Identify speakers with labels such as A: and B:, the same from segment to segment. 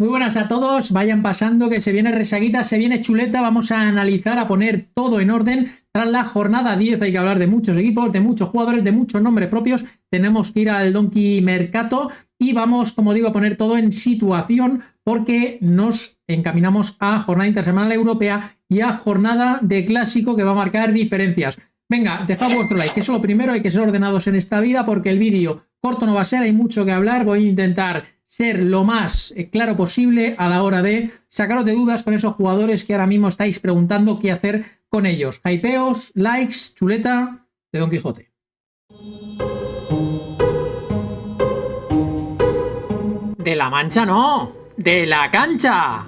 A: Muy buenas a todos, vayan pasando que se viene resaguita, se viene chuleta, vamos a analizar, a poner todo en orden. Tras la jornada 10 hay que hablar de muchos equipos, de muchos jugadores, de muchos nombres propios, tenemos que ir al Donkey Mercato y vamos, como digo, a poner todo en situación porque nos encaminamos a jornada intersemanal europea y a jornada de clásico que va a marcar diferencias. Venga, dejad vuestro like, que eso es lo primero, hay que ser ordenados en esta vida porque el vídeo corto no va a ser, hay mucho que hablar, voy a intentar ser lo más claro posible a la hora de sacaros de dudas con esos jugadores que ahora mismo estáis preguntando qué hacer con ellos. Hypeos, likes, chuleta de Don Quijote. De la Mancha no, de la cancha.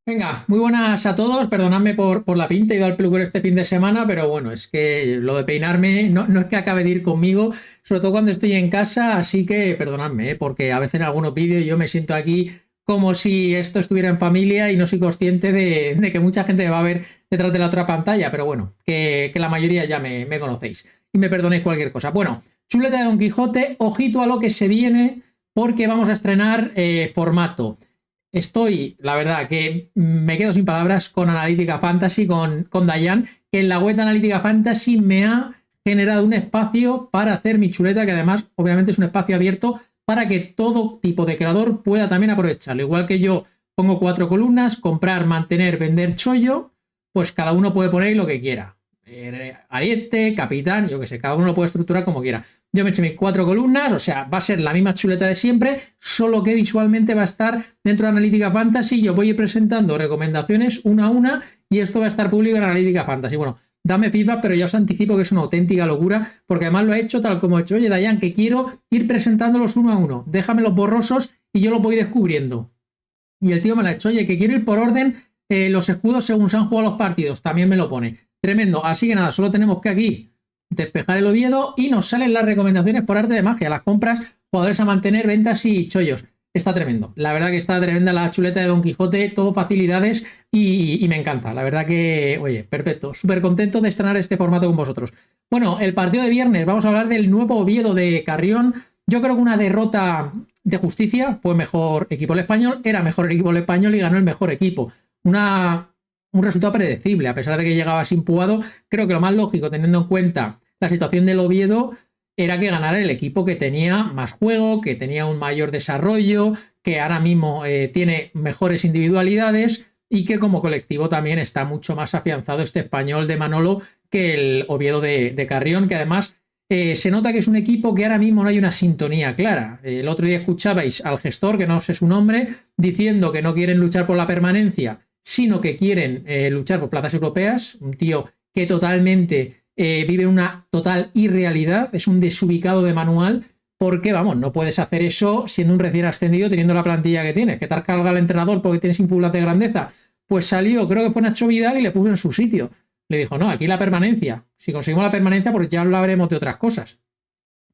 A: Venga, muy buenas a todos, perdonadme por la pinta, he ido al peluquero este fin de semana, pero bueno, es que lo de peinarme no es que acabe de ir conmigo, sobre todo cuando estoy en casa, así que perdonadme, porque a veces en algunos vídeos yo me siento aquí como si esto estuviera en familia y no soy consciente de que mucha gente me va a ver detrás de la otra pantalla, pero bueno, que la mayoría ya me conocéis y me perdonéis cualquier cosa. Bueno, chuleta de Don Quijote, ojito a lo que se viene porque vamos a estrenar formato. Estoy, la verdad, que me quedo sin palabras con Analítica Fantasy, con Dayan, que en la web de Analítica Fantasy me ha generado un espacio para hacer mi chuleta, que además, obviamente, es un espacio abierto para que todo tipo de creador pueda también aprovecharlo. Igual que yo pongo 4 columnas, comprar, mantener, vender chollo, pues cada uno puede poner lo que quiera. Ariete, capitán, yo que sé, cada uno lo puede estructurar como quiera. Yo me he hecho mis 4 columnas, o sea, va a ser la misma chuleta de siempre, solo que visualmente va a estar dentro de Analítica Fantasy. Yo voy a ir presentando recomendaciones una a una y esto va a estar público en Analítica Fantasy. Bueno, dame feedback, pero ya os anticipo que es una auténtica locura, porque además lo he hecho tal como he hecho. Oye, Dayan, que quiero ir presentándolos uno a uno, déjame los borrosos y yo los voy descubriendo. Y el tío me lo ha hecho, oye, que quiero ir por orden los escudos según se han jugado los partidos, también me lo pone. Tremendo, así que nada, solo tenemos que aquí despejar el Oviedo y nos salen las recomendaciones por arte de magia, las compras, jugadores a mantener, ventas y chollos. Está tremendo, la verdad que está tremenda la chuleta de Don Quijote, todo facilidades y me encanta, la verdad que, oye, perfecto, súper contento de estrenar este formato con vosotros. Bueno, el partido de viernes, vamos a hablar del nuevo Oviedo de Carrión. Yo creo que una derrota de justicia, fue mejor equipo el Español, era mejor el equipo el Español y ganó el mejor equipo. Un resultado predecible, a pesar de que llegaba sin Puado, creo que lo más lógico, teniendo en cuenta la situación del Oviedo, era que ganara el equipo que tenía más juego, que tenía un mayor desarrollo, que ahora mismo tiene mejores individualidades y que como colectivo también está mucho más afianzado este Español de Manolo que el Oviedo de Carrión, que además se nota que es un equipo que ahora mismo no hay una sintonía clara. El otro día escuchabais al gestor, que no sé su nombre, diciendo que no quieren luchar por la permanencia, sino que quieren luchar por plazas europeas, un tío que totalmente vive una total irrealidad, es un desubicado de manual, porque, vamos, no puedes hacer eso siendo un recién ascendido teniendo la plantilla que tienes, que te has cargado al entrenador porque tienes influencias de grandeza. Pues salió, creo que fue Nacho Vidal y le puso en su sitio. Le dijo, no, aquí la permanencia, si conseguimos la permanencia, pues ya hablaremos de otras cosas.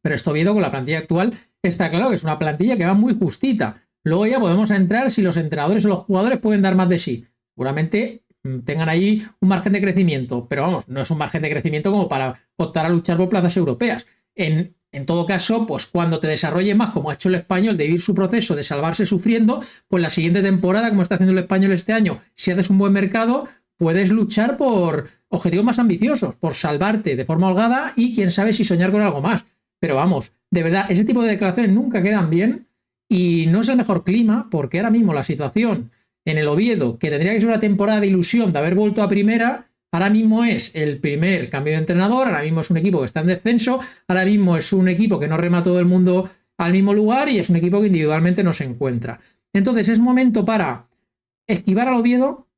A: Pero esto Oviedo con la plantilla actual está claro que es una plantilla que va muy justita. Luego ya podemos entrar si los entrenadores o los jugadores pueden dar más de sí. Seguramente tengan ahí un margen de crecimiento, pero vamos, no es un margen de crecimiento como para optar a luchar por plazas europeas. En todo caso, pues cuando te desarrolle más, como ha hecho el Español, de vivir su proceso, de salvarse sufriendo, pues la siguiente temporada, como está haciendo el Español este año, si haces un buen mercado, puedes luchar por objetivos más ambiciosos, por salvarte de forma holgada y quién sabe si soñar con algo más. Pero vamos, de verdad, ese tipo de declaraciones nunca quedan bien y no es el mejor clima porque ahora mismo la situación en el Oviedo, que tendría que ser una temporada de ilusión de haber vuelto a primera, ahora mismo es el primer cambio de entrenador, ahora mismo es un equipo que está en descenso, ahora mismo es un equipo que no rema todo el mundo al mismo lugar y es un equipo que individualmente no se encuentra. Entonces es momento para esquivar al Oviedo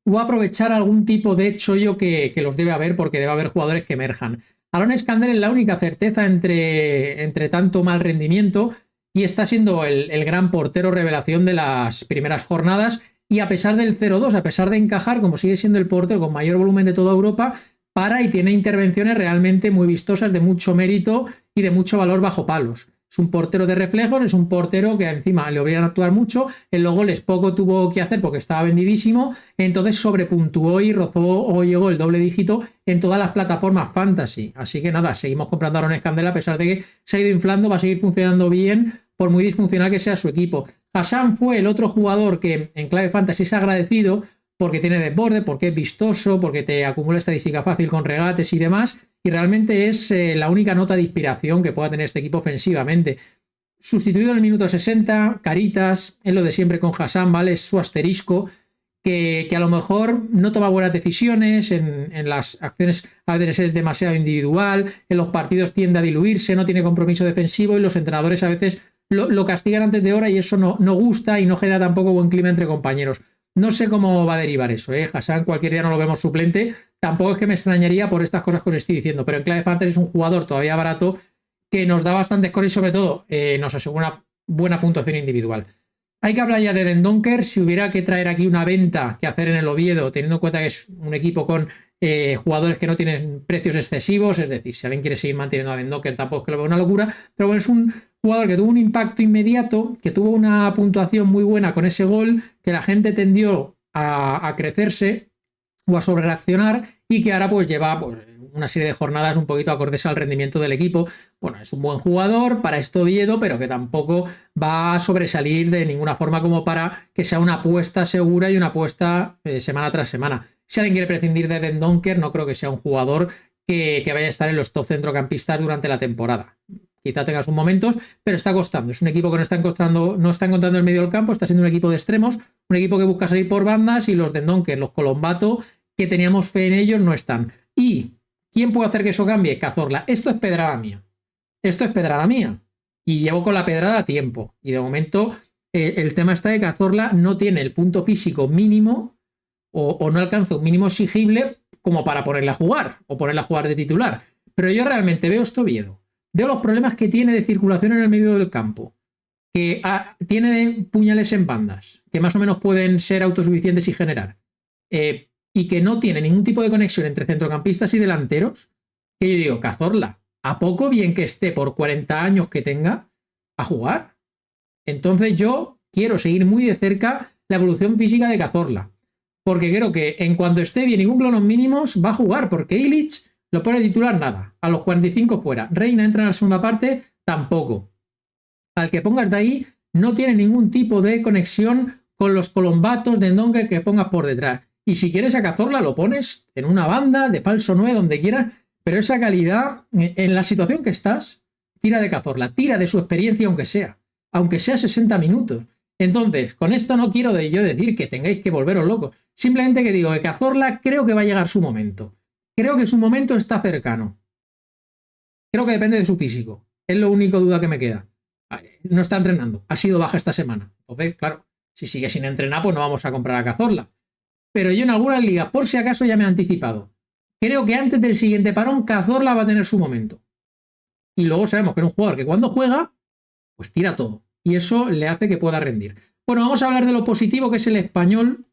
A: o aprovechar algún tipo de chollo que los debe haber porque debe haber jugadores que emerjan. Aaron Escandel es la única certeza entre tanto mal rendimiento y está siendo el gran portero revelación de las primeras jornadas y a pesar del 0-2, a pesar de encajar, como sigue siendo el portero con mayor volumen de toda Europa, para y tiene intervenciones realmente muy vistosas, de mucho mérito y de mucho valor bajo palos. Es un portero de reflejos, es un portero que encima le obligan a actuar mucho, en los goles poco tuvo que hacer porque estaba vendidísimo, entonces sobrepuntuó y rozó o llegó el doble dígito en todas las plataformas fantasy. Así que nada, seguimos comprando a Aaron Scandella a pesar de que se ha ido inflando, va a seguir funcionando bien por muy disfuncional que sea su equipo. Hassan fue el otro jugador que en clave fantasy es agradecido porque tiene desborde, porque es vistoso, porque te acumula estadística fácil con regates y demás, y realmente es la única nota de inspiración que pueda tener este equipo ofensivamente. Sustituido en el minuto 60, Caritas, es lo de siempre con Hassan, ¿vale? Es su asterisco, que a lo mejor no toma buenas decisiones, en las acciones a veces es demasiado individual, en los partidos tiende a diluirse, no tiene compromiso defensivo y los entrenadores a veces lo castigan antes de hora y eso no gusta y no genera tampoco buen clima entre compañeros. No sé cómo va a derivar eso, ¿eh? Hassan cualquier día no lo vemos suplente, tampoco es que me extrañaría por estas cosas que os estoy diciendo, pero en clave fantasy es un jugador todavía barato que nos da bastantes cosas y sobre todo nos asegura una buena puntuación individual. Hay que hablar ya de Dendoncker, si hubiera que traer aquí una venta que hacer en el Oviedo, teniendo en cuenta que es un equipo con jugadores que no tienen precios excesivos, es decir, si alguien quiere seguir manteniendo a Dendoncker tampoco es que lo vea una locura, pero bueno, es un jugador que tuvo un impacto inmediato, que tuvo una puntuación muy buena con ese gol, que la gente tendió a crecerse o a sobrereaccionar y que ahora pues lleva pues, una serie de jornadas un poquito acordes al rendimiento del equipo. Bueno, es un buen jugador para este Oviedo, pero que tampoco va a sobresalir de ninguna forma como para que sea una apuesta segura y una apuesta semana tras semana. Si alguien quiere prescindir de Dendoncker, no creo que sea un jugador que vaya a estar en los top centrocampistas durante la temporada. Quizá tenga sus momentos, pero está costando. Es un equipo que no está encontrando el medio del campo, está siendo un equipo de extremos, un equipo que busca salir por bandas y los Dendoncker, los Colombato, que teníamos fe en ellos, no están. ¿Y quién puede hacer que eso cambie? Cazorla. Esto es pedrada mía. Esto es pedrada mía. Y llevo con la pedrada a tiempo. Y de momento el tema está de que Cazorla no tiene el punto físico mínimo o no alcanza un mínimo exigible como para ponerla a jugar o ponerla a jugar de titular. Pero yo realmente veo esto Oviedo. Veo los problemas que tiene de circulación en el medio del campo, que tiene puñales en bandas, que más o menos pueden ser autosuficientes y generar, y que no tiene ningún tipo de conexión entre centrocampistas y delanteros, que yo digo, Cazorla, ¿a poco bien que esté por 40 años que tenga a jugar? Entonces yo quiero seguir muy de cerca la evolución física de Cazorla, porque creo que en cuanto esté bien y cumpla los mínimos va a jugar, porque Illich lo pone titular nada, a los 45 fuera. Reina entra en la segunda parte, tampoco. Al que pongas de ahí no tiene ningún tipo de conexión con los colombatos de Dendoncker que pongas por detrás. Y si quieres a Cazorla lo pones en una banda, de falso 9, donde quieras, pero esa calidad, en la situación que estás, tira de Cazorla, tira de su experiencia aunque sea 60 minutos. Entonces, con esto no quiero yo decir que tengáis que volveros locos, simplemente que digo que Cazorla creo que va a llegar su momento. Creo que su momento está cercano. Creo que depende de su físico. Es la única duda que me queda. No está entrenando. Ha sido baja esta semana. Entonces, claro, si sigue sin entrenar, pues no vamos a comprar a Cazorla. Pero yo en algunas ligas, por si acaso, ya me he anticipado. Creo que antes del siguiente parón, Cazorla va a tener su momento. Y luego sabemos que es un jugador que cuando juega, pues tira todo. Y eso le hace que pueda rendir. Bueno, vamos a hablar de lo positivo que es el Español.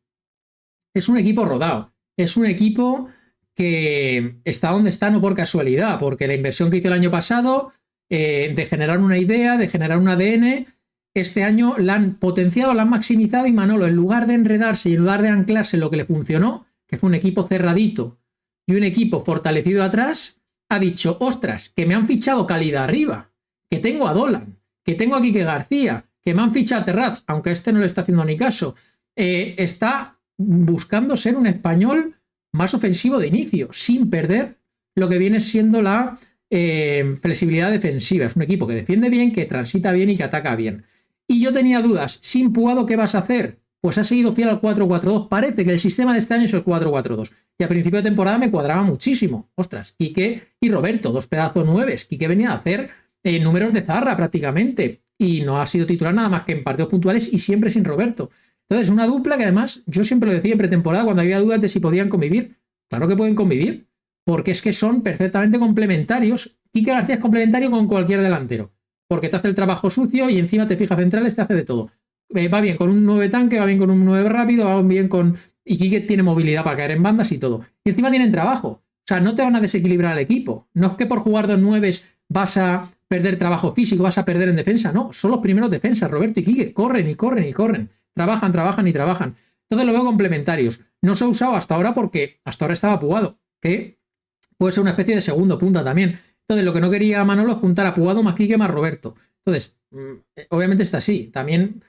A: Es un equipo rodado. Es un equipo que está donde está no por casualidad, porque la inversión que hizo el año pasado de generar una idea, de generar un ADN, este año la han potenciado, la han maximizado y Manolo, en lugar de enredarse y en lugar de anclarse en lo que le funcionó, que fue un equipo cerradito y un equipo fortalecido atrás, ha dicho, ostras, que me han fichado calidad arriba, que tengo a Dolan, que tengo a Quique García, que me han fichado a Terrats, aunque este no le está haciendo ni caso, está buscando ser un Español más ofensivo de inicio, sin perder lo que viene siendo la flexibilidad defensiva. Es un equipo que defiende bien, que transita bien y que ataca bien. Y yo tenía dudas, sin Puado, ¿qué vas a hacer? Pues ha seguido fiel al 4-4-2. Parece que el sistema de este año es el 4-4-2. Y a principio de temporada me cuadraba muchísimo. Ostras, Quique y Roberto, dos pedazos nueves. Quique venía a hacer números de zarra prácticamente. Y no ha sido titular nada más que en partidos puntuales y siempre sin Roberto. Entonces, una dupla que además, yo siempre lo decía en pretemporada cuando había dudas de si podían convivir. Claro que pueden convivir, porque es que son perfectamente complementarios. Quique García es complementario con cualquier delantero, porque te hace el trabajo sucio y encima te fija centrales, te hace de todo. Va bien con un 9 tanque, va bien con un 9 rápido, va bien con... Y Quique tiene movilidad para caer en bandas y todo. Y encima tienen trabajo. O sea, no te van a desequilibrar el equipo. No es que por jugar dos 9 vas a perder trabajo físico, vas a perder en defensa. No, son los primeros defensas, Roberto y Quique, corren y corren y corren. Trabajan, trabajan y trabajan. Entonces lo veo complementarios. No se ha usado hasta ahora porque hasta ahora estaba Pugado, que puede ser una especie de segundo punta también. Entonces lo que no quería Manolo es juntar a Pugado más Quique más Roberto. Entonces, obviamente está así. También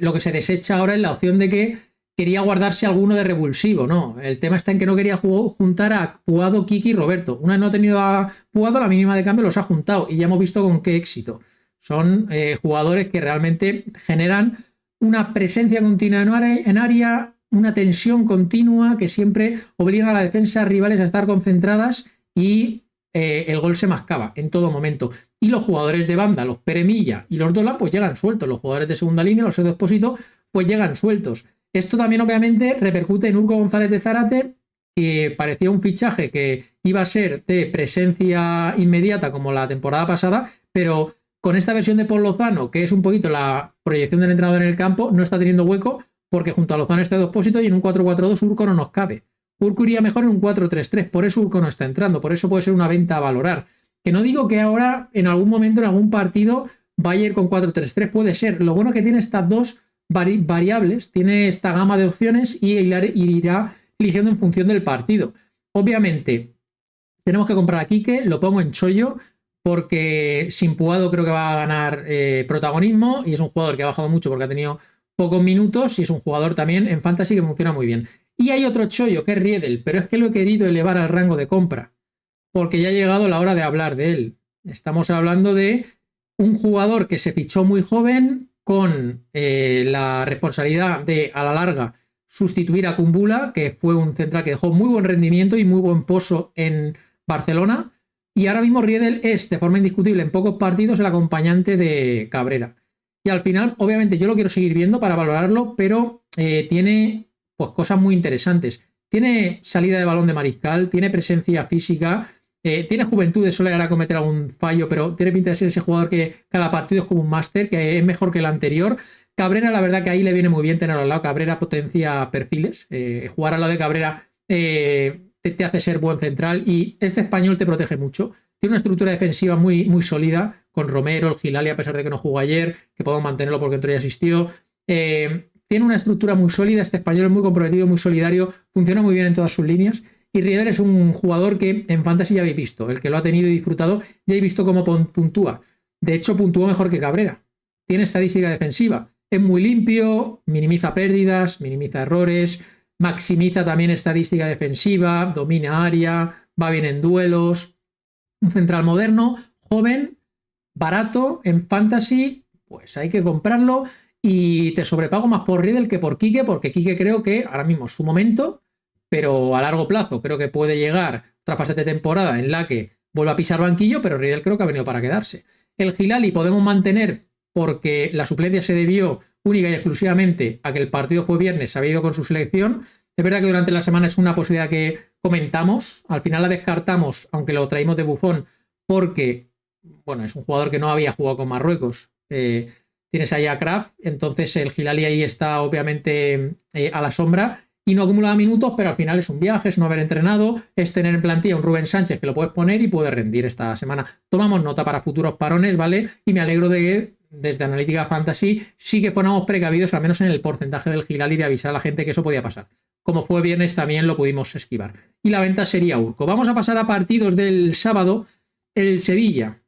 A: lo que se desecha ahora es la opción de que quería guardarse alguno de revulsivo, ¿no? El tema está en que no quería juntar a Pugado, Kiki y Roberto. Una vez no ha tenido a Pugado, la mínima de cambio los ha juntado y ya hemos visto con qué éxito. Son jugadores que realmente generan una presencia continua en área, una tensión continua que siempre obligan a la defensa rivales a estar concentradas y el gol se mascaba en todo momento. Y los jugadores de banda, los Peremilla y los Dolan, pues llegan sueltos. Los jugadores de segunda línea, los Edo Expósito, pues llegan sueltos. Esto también obviamente repercute en Urco González de Zárate, que parecía un fichaje que iba a ser de presencia inmediata como la temporada pasada, pero con esta versión de Paul Lozano, que es un poquito la proyección del entrenador en el campo, no está teniendo hueco porque junto a Lozano está Edo Expósito y en un 4-4-2 Urco no nos cabe. Urco iría mejor en un 4-3-3, por eso Urco no está entrando, por eso puede ser una venta a valorar. Que no digo que ahora en algún momento, en algún partido, vaya a ir con 4-3-3, puede ser. Lo bueno es que tiene estas dos variables, tiene esta gama de opciones y irá eligiendo en función del partido. Obviamente, tenemos que comprar a Quique, lo pongo en chollo, porque sin Pugado creo que va a ganar protagonismo y es un jugador que ha bajado mucho porque ha tenido pocos minutos y es un jugador también en Fantasy que funciona muy bien. Y hay otro chollo que es Riedel, pero es que lo he querido elevar al rango de compra porque ya ha llegado la hora de hablar de él. Estamos hablando de un jugador que se fichó muy joven con la responsabilidad de, a la larga, sustituir a Kumbula, que fue un central que dejó muy buen rendimiento y muy buen pozo en Barcelona. Y ahora mismo Riedel es, de forma indiscutible, en pocos partidos, el acompañante de Cabrera. Y al final, obviamente, yo lo quiero seguir viendo para valorarlo, pero tiene pues, cosas muy interesantes. Tiene salida de balón de mariscal, tiene presencia física, tiene juventud, eso le hará cometer algún fallo, pero tiene pinta de ser ese jugador que cada partido es como un máster, que es mejor que el anterior. Cabrera, la verdad que ahí le viene muy bien tenerlo al lado. Cabrera potencia perfiles. Jugar al lado de Cabrera te hace ser buen central y este español te protege mucho. Tiene una estructura defensiva muy, muy sólida con Romero, el Gilali, a pesar de que no jugó ayer, que podemos mantenerlo porque entró y asistió. Tiene una estructura muy sólida. Este español es muy comprometido, muy solidario, funciona muy bien en todas sus líneas. Y Riedel es un jugador que en Fantasy ya habéis visto, el que lo ha tenido y disfrutado, ya he visto cómo puntúa. De hecho, puntuó mejor que Cabrera. Tiene estadística defensiva. Es muy limpio, minimiza pérdidas, minimiza errores, maximiza también estadística defensiva, domina área, va bien en duelos. Un central moderno, joven, barato, en Fantasy, pues hay que comprarlo. Y te sobrepago más por Riedel que por Quique, porque Quique creo que ahora mismo es su momento, pero a largo plazo creo que puede llegar otra fase de temporada en la que vuelva a pisar banquillo, pero Riedel creo que ha venido para quedarse. El Gilali podemos mantener porque la suplencia se debió única y exclusivamente a que el partido fue viernes, se había ido con su selección. Es verdad que durante la semana es una posibilidad que comentamos, al final la descartamos, aunque lo traímos de bufón, porque bueno, es un jugador que no había jugado con Marruecos. Tienes ahí a Kraft, entonces el Gilali ahí está obviamente a la sombra y no acumula minutos, pero al final es un viaje, es no haber entrenado, es tener en plantilla un Rubén Sánchez que lo puedes poner y puede rendir esta semana. Tomamos nota para futuros parones, ¿vale? Y me alegro de que desde Analítica Fantasy sí que ponamos precavidos, al menos en el porcentaje del Gilali, de avisar a la gente que eso podía pasar. Como fue viernes también lo pudimos esquivar. Y la venta sería Urco. Vamos a pasar a partidos del sábado. El Sevilla.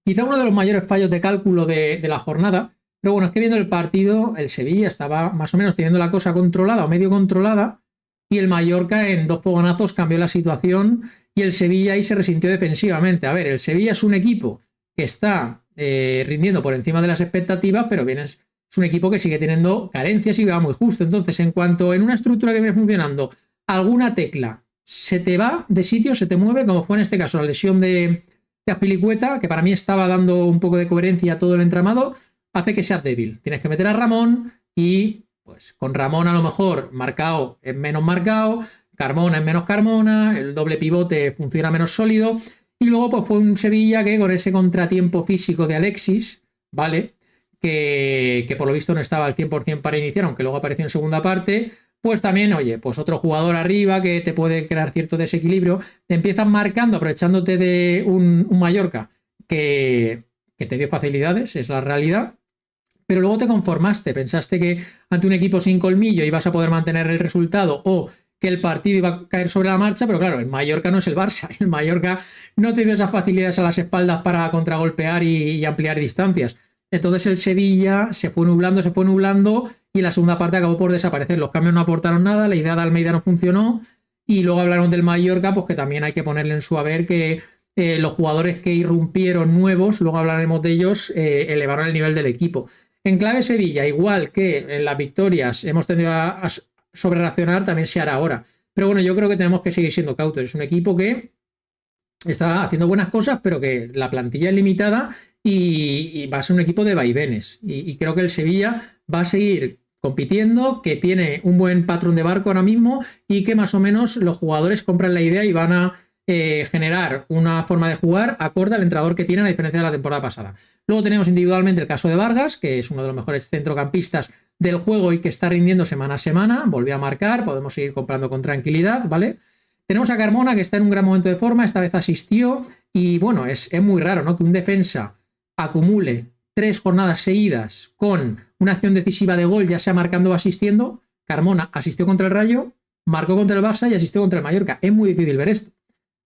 A: Quizá uno de los mayores fallos de cálculo de la jornada. Pero bueno, es que viendo el partido, el Sevilla estaba más o menos teniendo la cosa controlada o medio controlada y el Mallorca en 2 fogonazos cambió la situación y el Sevilla ahí se resintió defensivamente. A ver, el Sevilla es un equipo que está rindiendo por encima de las expectativas, pero bien es un equipo que sigue teniendo carencias y va muy justo. Entonces, en cuanto en una estructura que viene funcionando, alguna tecla se te va de sitio, se te mueve, como fue en este caso la lesión de Azpilicueta, que para mí estaba dando un poco de coherencia a todo el entramado, hace que seas débil. Tienes que meter a Ramón y pues con Ramón a lo mejor marcado es menos marcado, Carmona es menos Carmona, el doble pivote funciona menos sólido y luego pues fue un Sevilla que con ese contratiempo físico de Alexis, ¿vale? Que por lo visto no estaba al 100% para iniciar, aunque luego apareció en segunda parte, pues también, oye, pues otro jugador arriba que te puede crear cierto desequilibrio, te empiezan marcando aprovechándote de un Mallorca que te dio facilidades, es la realidad. Pero luego te conformaste, pensaste que ante un equipo sin colmillo ibas a poder mantener el resultado o que el partido iba a caer sobre la marcha, pero claro, el Mallorca no es el Barça. El Mallorca no te dio esas facilidades a las espaldas para contragolpear y ampliar distancias. Entonces el Sevilla se fue nublando y en la segunda parte acabó por desaparecer. Los cambios no aportaron nada, la idea de Almeida no funcionó y luego hablaron del Mallorca, pues que también hay que ponerle en su haber que los jugadores que irrumpieron nuevos, luego hablaremos de ellos, elevaron el nivel del equipo. En clave Sevilla, igual que en las victorias hemos tendido a sobrereaccionar, también se hará ahora. Pero bueno, yo creo que tenemos que seguir siendo cautos. Es un equipo que está haciendo buenas cosas, pero que la plantilla es limitada y va a ser un equipo de vaivenes. Y creo que el Sevilla va a seguir compitiendo, que tiene un buen patrón de barco ahora mismo y que más o menos los jugadores compran la idea y van a generar una forma de jugar acorde al entrenador que tienen, a diferencia de la temporada pasada. Luego tenemos individualmente el caso de Vargas, que es uno de los mejores centrocampistas del juego y que está rindiendo semana a semana, volvió a marcar, podemos seguir comprando con tranquilidad, ¿vale? Tenemos a Carmona, que está en un gran momento de forma, esta vez asistió, y bueno, es muy raro, ¿no? Que un defensa acumule 3 jornadas seguidas con una acción decisiva de gol, ya sea marcando o asistiendo. Carmona asistió contra el Rayo, marcó contra el Barça y asistió contra el Mallorca. Es muy difícil ver esto.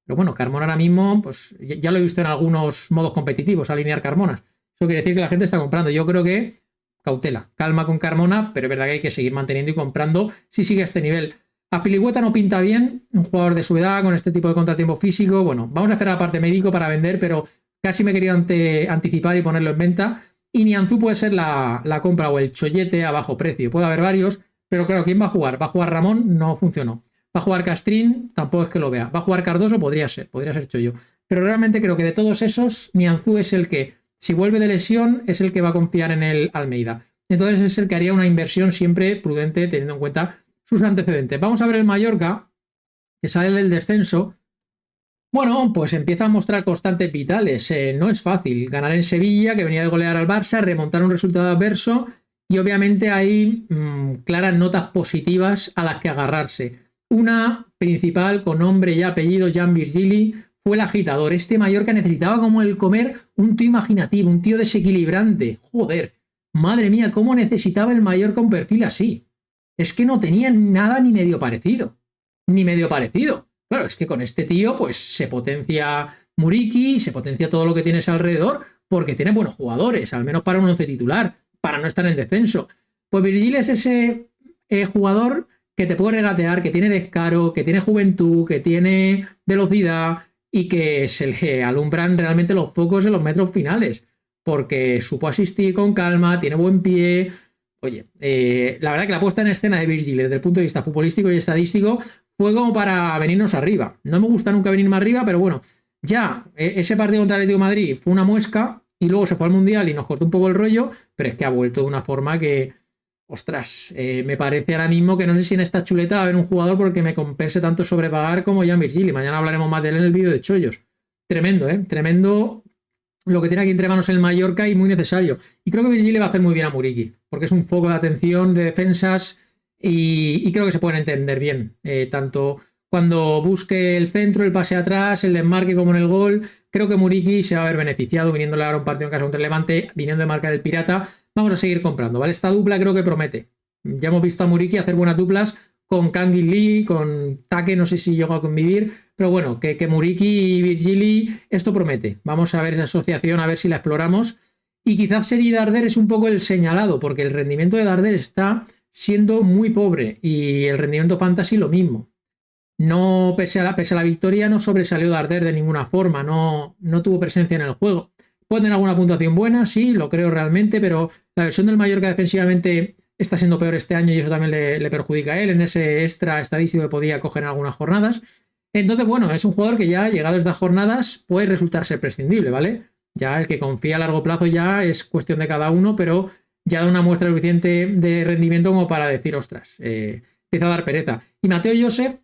A: Pero bueno, Carmona ahora mismo, pues ya lo he visto en algunos modos competitivos, alinear Carmonas. Eso quiere decir que la gente está comprando. Yo creo que cautela, calma con Carmona, pero es verdad que hay que seguir manteniendo y comprando si sigue a este nivel. A Pilicueta no pinta bien, un jugador de su edad con este tipo de contratiempo físico. Bueno, vamos a esperar a parte médico para vender, pero casi me he querido anticipar y ponerlo en venta. Y Nianzú puede ser la compra o el chollete a bajo precio. Puede haber varios, pero claro, ¿quién va a jugar? ¿Va a jugar Ramón? No funcionó. ¿Va a jugar Castrín? Tampoco es que lo vea. ¿Va a jugar Cardoso? Podría ser Chollo. Pero realmente creo que de todos esos, Nianzú es el que, si vuelve de lesión, es el que va a confiar en el Almeida. Entonces es el que haría una inversión siempre prudente, teniendo en cuenta sus antecedentes. Vamos a ver el Mallorca, que sale del descenso. Bueno, pues empieza a mostrar constantes vitales. No es fácil ganar en Sevilla, que venía de golear al Barça, remontar un resultado adverso y obviamente hay claras notas positivas a las que agarrarse. Una principal con nombre y apellido, Jan Virgili, fue el agitador. Este Mallorca necesitaba como el comer un tío imaginativo, un tío desequilibrante. Joder, madre mía, cómo necesitaba el Mallorca un perfil así. Es que no tenía nada ni medio parecido. Ni medio parecido. Claro, es que con este tío pues se potencia Muriqui, se potencia todo lo que tienes alrededor, porque tiene buenos jugadores, al menos para un once titular, para no estar en descenso. Pues Virgil es ese jugador que te puede regatear, que tiene descaro, que tiene juventud, que tiene velocidad y que se le alumbran realmente los focos en los metros finales, porque supo asistir con calma, tiene buen pie. Oye, la verdad que la puesta en escena de Virgil desde el punto de vista futbolístico y estadístico fue como para venirnos arriba. No me gusta nunca venirme arriba, pero bueno, ya ese partido contra el Atlético de Madrid fue una muesca y luego se fue al Mundial y nos cortó un poco el rollo, pero es que ha vuelto de una forma que, ostras, me parece ahora mismo que no sé si en esta chuleta va a haber un jugador porque me compense tanto sobrepagar como Jan Virgili. Mañana hablaremos más de él en el vídeo de Chollos. Tremendo, tremendo lo que tiene aquí entre manos el Mallorca y muy necesario. Y creo que Virgili va a hacer muy bien a Muriqui, porque es un foco de atención, de defensas y creo que se pueden entender bien. Tanto cuando busque el centro, el pase atrás, el desmarque como en el gol, creo que Muriqui se va a ver beneficiado viniéndole ahora un partido en casa contra el Levante, viniendo de marcar el Pirata. Vamos a seguir comprando, ¿vale? Esta dupla creo que promete. Ya hemos visto a Muriqui hacer buenas duplas con Kangin Lee, con Take, no sé si llegó a convivir, pero bueno, que Muriqui y Virgili, esto promete. Vamos a ver esa asociación, a ver si la exploramos. Y quizás Seri Darder es un poco el señalado, porque el rendimiento de Darder está siendo muy pobre y el rendimiento fantasy lo mismo. No, pese a la victoria, no sobresalió Darder de ninguna forma, no tuvo presencia en el juego. Puede tener alguna puntuación buena, sí, lo creo realmente, pero la versión del Mallorca defensivamente está siendo peor este año y eso también le perjudica a él en ese extra estadístico que podía coger en algunas jornadas. Entonces, bueno, es un jugador que ya, llegado a estas jornadas, puede resultar ser prescindible, ¿vale? Ya el que confía a largo plazo ya es cuestión de cada uno, pero ya da una muestra suficiente de rendimiento como para decir, ostras, empieza a dar pereza. Y Mateo Josep,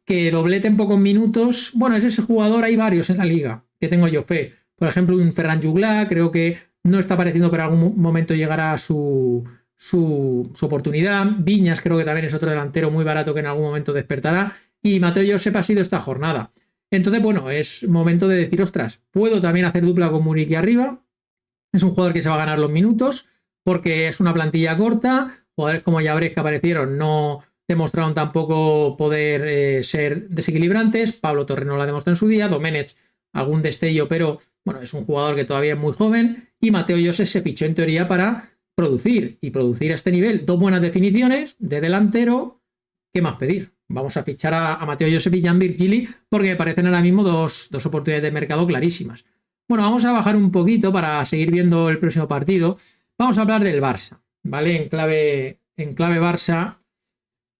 A: que doblete en pocos minutos, bueno, es ese jugador, hay varios en la liga, que tengo yo fe. Por ejemplo, un Ferran Juglar, creo que no está pareciendo, pero en algún momento llegará su oportunidad. Viñas creo que también es otro delantero muy barato que en algún momento despertará. Y Mateo Josep ha sido esta jornada. Entonces, bueno, es momento de decir, ostras, puedo también hacer dupla con Muriqui arriba. Es un jugador que se va a ganar los minutos porque es una plantilla corta. Jugadores como Llabres que aparecieron no demostraron tampoco poder ser desequilibrantes. Pablo Torre no la demostró en su día. Domenech algún destello, pero bueno, es un jugador que todavía es muy joven. Y Mateo Lloses se fichó en teoría para producir y producir a este nivel. Dos buenas definiciones de delantero. ¿Qué más pedir? Vamos a fichar a Mateo Josep y Jan Virgili porque me parecen ahora mismo dos oportunidades de mercado clarísimas. Bueno, vamos a bajar un poquito para seguir viendo el próximo partido. Vamos a hablar del Barça, ¿vale? En clave Barça.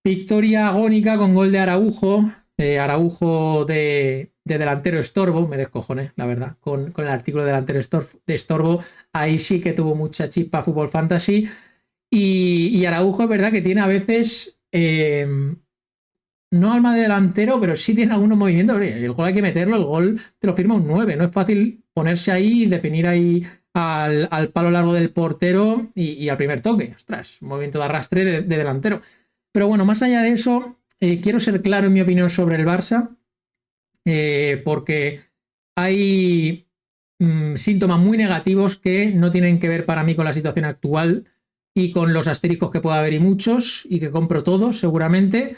A: Victoria agónica con gol de Araujo. Araujo de delantero estorbo. Me descojoné, la verdad, con el artículo de delantero de estorbo. Ahí sí que tuvo mucha chispa Fútbol Fantasy. Y Araujo es verdad que tiene a veces... no alma de delantero, pero sí tiene algunos movimientos. El gol hay que meterlo, el gol te lo firma un 9. No es fácil ponerse ahí y definir ahí al palo largo del portero y al primer toque. Ostras, un movimiento de arrastre de delantero. Pero bueno, más allá de eso, quiero ser claro en mi opinión sobre el Barça, porque hay síntomas muy negativos que no tienen que ver para mí con la situación actual y con los asteriscos que pueda haber y muchos, y que compro todos seguramente.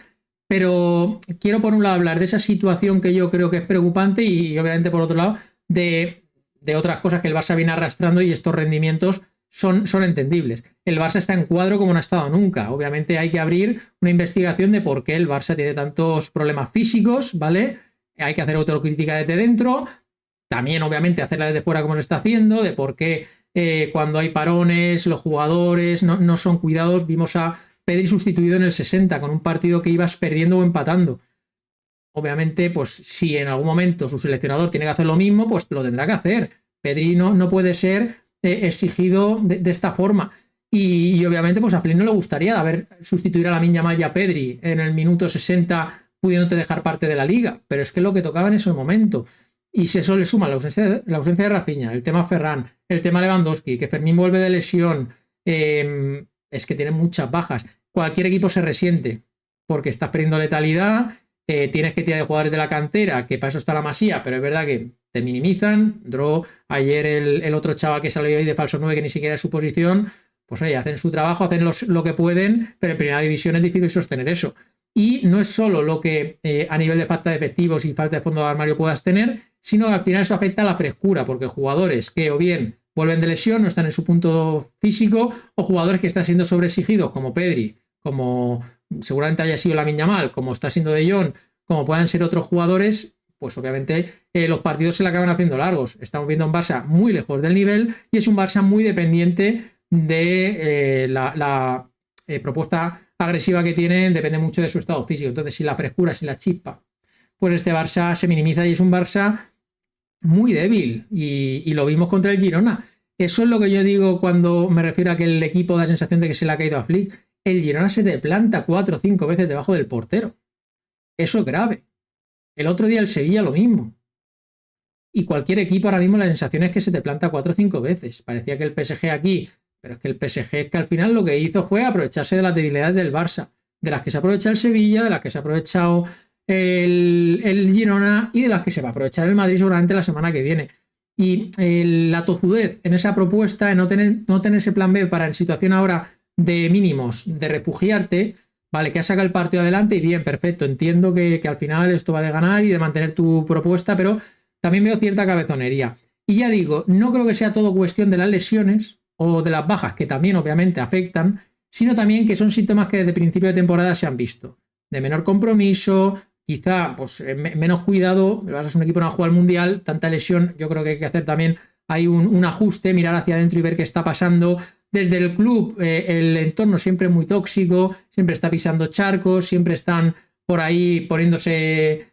A: Pero quiero por un lado hablar de esa situación que yo creo que es preocupante y obviamente por otro lado de otras cosas que el Barça viene arrastrando y estos rendimientos son entendibles. El Barça está en cuadro como no ha estado nunca. Obviamente hay que abrir una investigación de por qué el Barça tiene tantos problemas físicos, ¿vale? Hay que hacer autocrítica desde dentro. También obviamente hacerla desde fuera como se está haciendo, de por qué cuando hay parones los jugadores no son cuidados. Vimos a Pedri sustituido en el 60 con un partido que ibas perdiendo o empatando. Obviamente, pues si en algún momento su seleccionador tiene que hacer lo mismo, pues lo tendrá que hacer. Pedri no puede ser exigido de esta forma. Y obviamente, pues a Flynn no le gustaría haber sustituir a Lamine Yamal y a Pedri en el minuto 60 pudiéndote dejar parte de la liga. Pero es que es lo que tocaba en ese momento. Y si eso le suma la ausencia de Rafinha, el tema Ferran, el tema Lewandowski, que Fermín vuelve de lesión, es que tienen muchas bajas. Cualquier equipo se resiente porque estás perdiendo letalidad, tienes que tirar de jugadores de la cantera, que para eso está la Masía, pero es verdad que te minimizan. Ayer el otro chaval que salió ahí de falso 9, que ni siquiera es su posición, pues oye, hacen su trabajo, hacen lo que pueden, pero en primera división es difícil sostener eso. Y no es solo lo que a nivel de falta de efectivos y falta de fondo de armario puedas tener, sino que al final eso afecta a la frescura, porque jugadores que o bien vuelven de lesión, no están en su punto físico, o jugadores que están siendo sobreexigidos, como Pedri, como seguramente haya sido Lamine Yamal, como está siendo De Jong, como puedan ser otros jugadores, pues obviamente los partidos se le acaban haciendo largos. Estamos viendo un Barça muy lejos del nivel y es un Barça muy dependiente de la propuesta agresiva que tienen, depende mucho de su estado físico. Entonces, si la frescura, si la chispa, pues este Barça se minimiza y es un Barça muy débil y lo vimos contra el Girona. Eso es lo que yo digo cuando me refiero a que el equipo da la sensación de que se le ha caído a Flick. El Girona se te planta 4 o 5 veces debajo del portero. Eso es grave. El otro día el Sevilla lo mismo. Y cualquier equipo ahora mismo la sensación es que se te planta 4 o 5 veces. Parecía que el PSG aquí, pero es que el PSG es que al final lo que hizo fue aprovecharse de las debilidades del Barça, de las que se aprovecha el Sevilla, de las que se ha aprovechado el Girona y de las que se va a aprovechar el Madrid seguramente la semana que viene. Y la tozudez en esa propuesta, en no tener ese plan B para en situación ahora de mínimos, de refugiarte, vale, que has sacado el partido adelante y bien, perfecto, entiendo que al final esto va de ganar y de mantener tu propuesta, pero también veo cierta cabezonería. Y ya digo, no creo que sea todo cuestión de las lesiones o de las bajas, que también obviamente afectan, sino también que son síntomas que desde principio de temporada se han visto. De menor compromiso, quizá pues, menos cuidado. El Barça es un equipo que no ha jugado al Mundial, tanta lesión, yo creo que hay que hacer también hay un ajuste, mirar hacia adentro y ver qué está pasando. Desde el club, el entorno siempre es muy tóxico, siempre está pisando charcos, siempre están por ahí poniéndose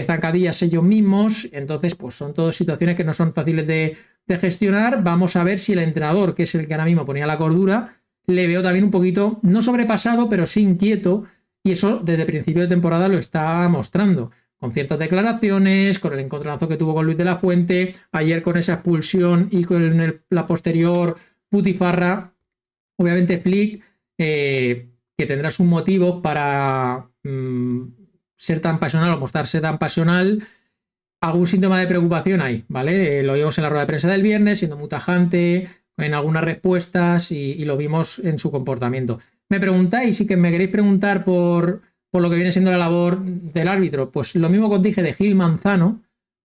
A: zancadillas ellos mismos. Entonces, pues son todas situaciones que no son fáciles de gestionar. Vamos a ver si el entrenador, que es el que ahora mismo ponía la cordura, le veo también un poquito, no sobrepasado, pero sí inquieto. Y eso desde el principio de temporada lo está mostrando, con ciertas declaraciones, con el encontronazo que tuvo con Luis de la Fuente, ayer con esa expulsión y con la posterior putifarra. Obviamente Flick, que tendrá un motivo para ser tan pasional o mostrarse tan pasional, algún síntoma de preocupación hay, ¿vale? Lo vimos en la rueda de prensa del viernes, siendo muy tajante en algunas respuestas y lo vimos en su comportamiento. Me preguntáis, y que me queréis preguntar por lo que viene siendo la labor del árbitro, pues lo mismo que os dije de Gil Manzano,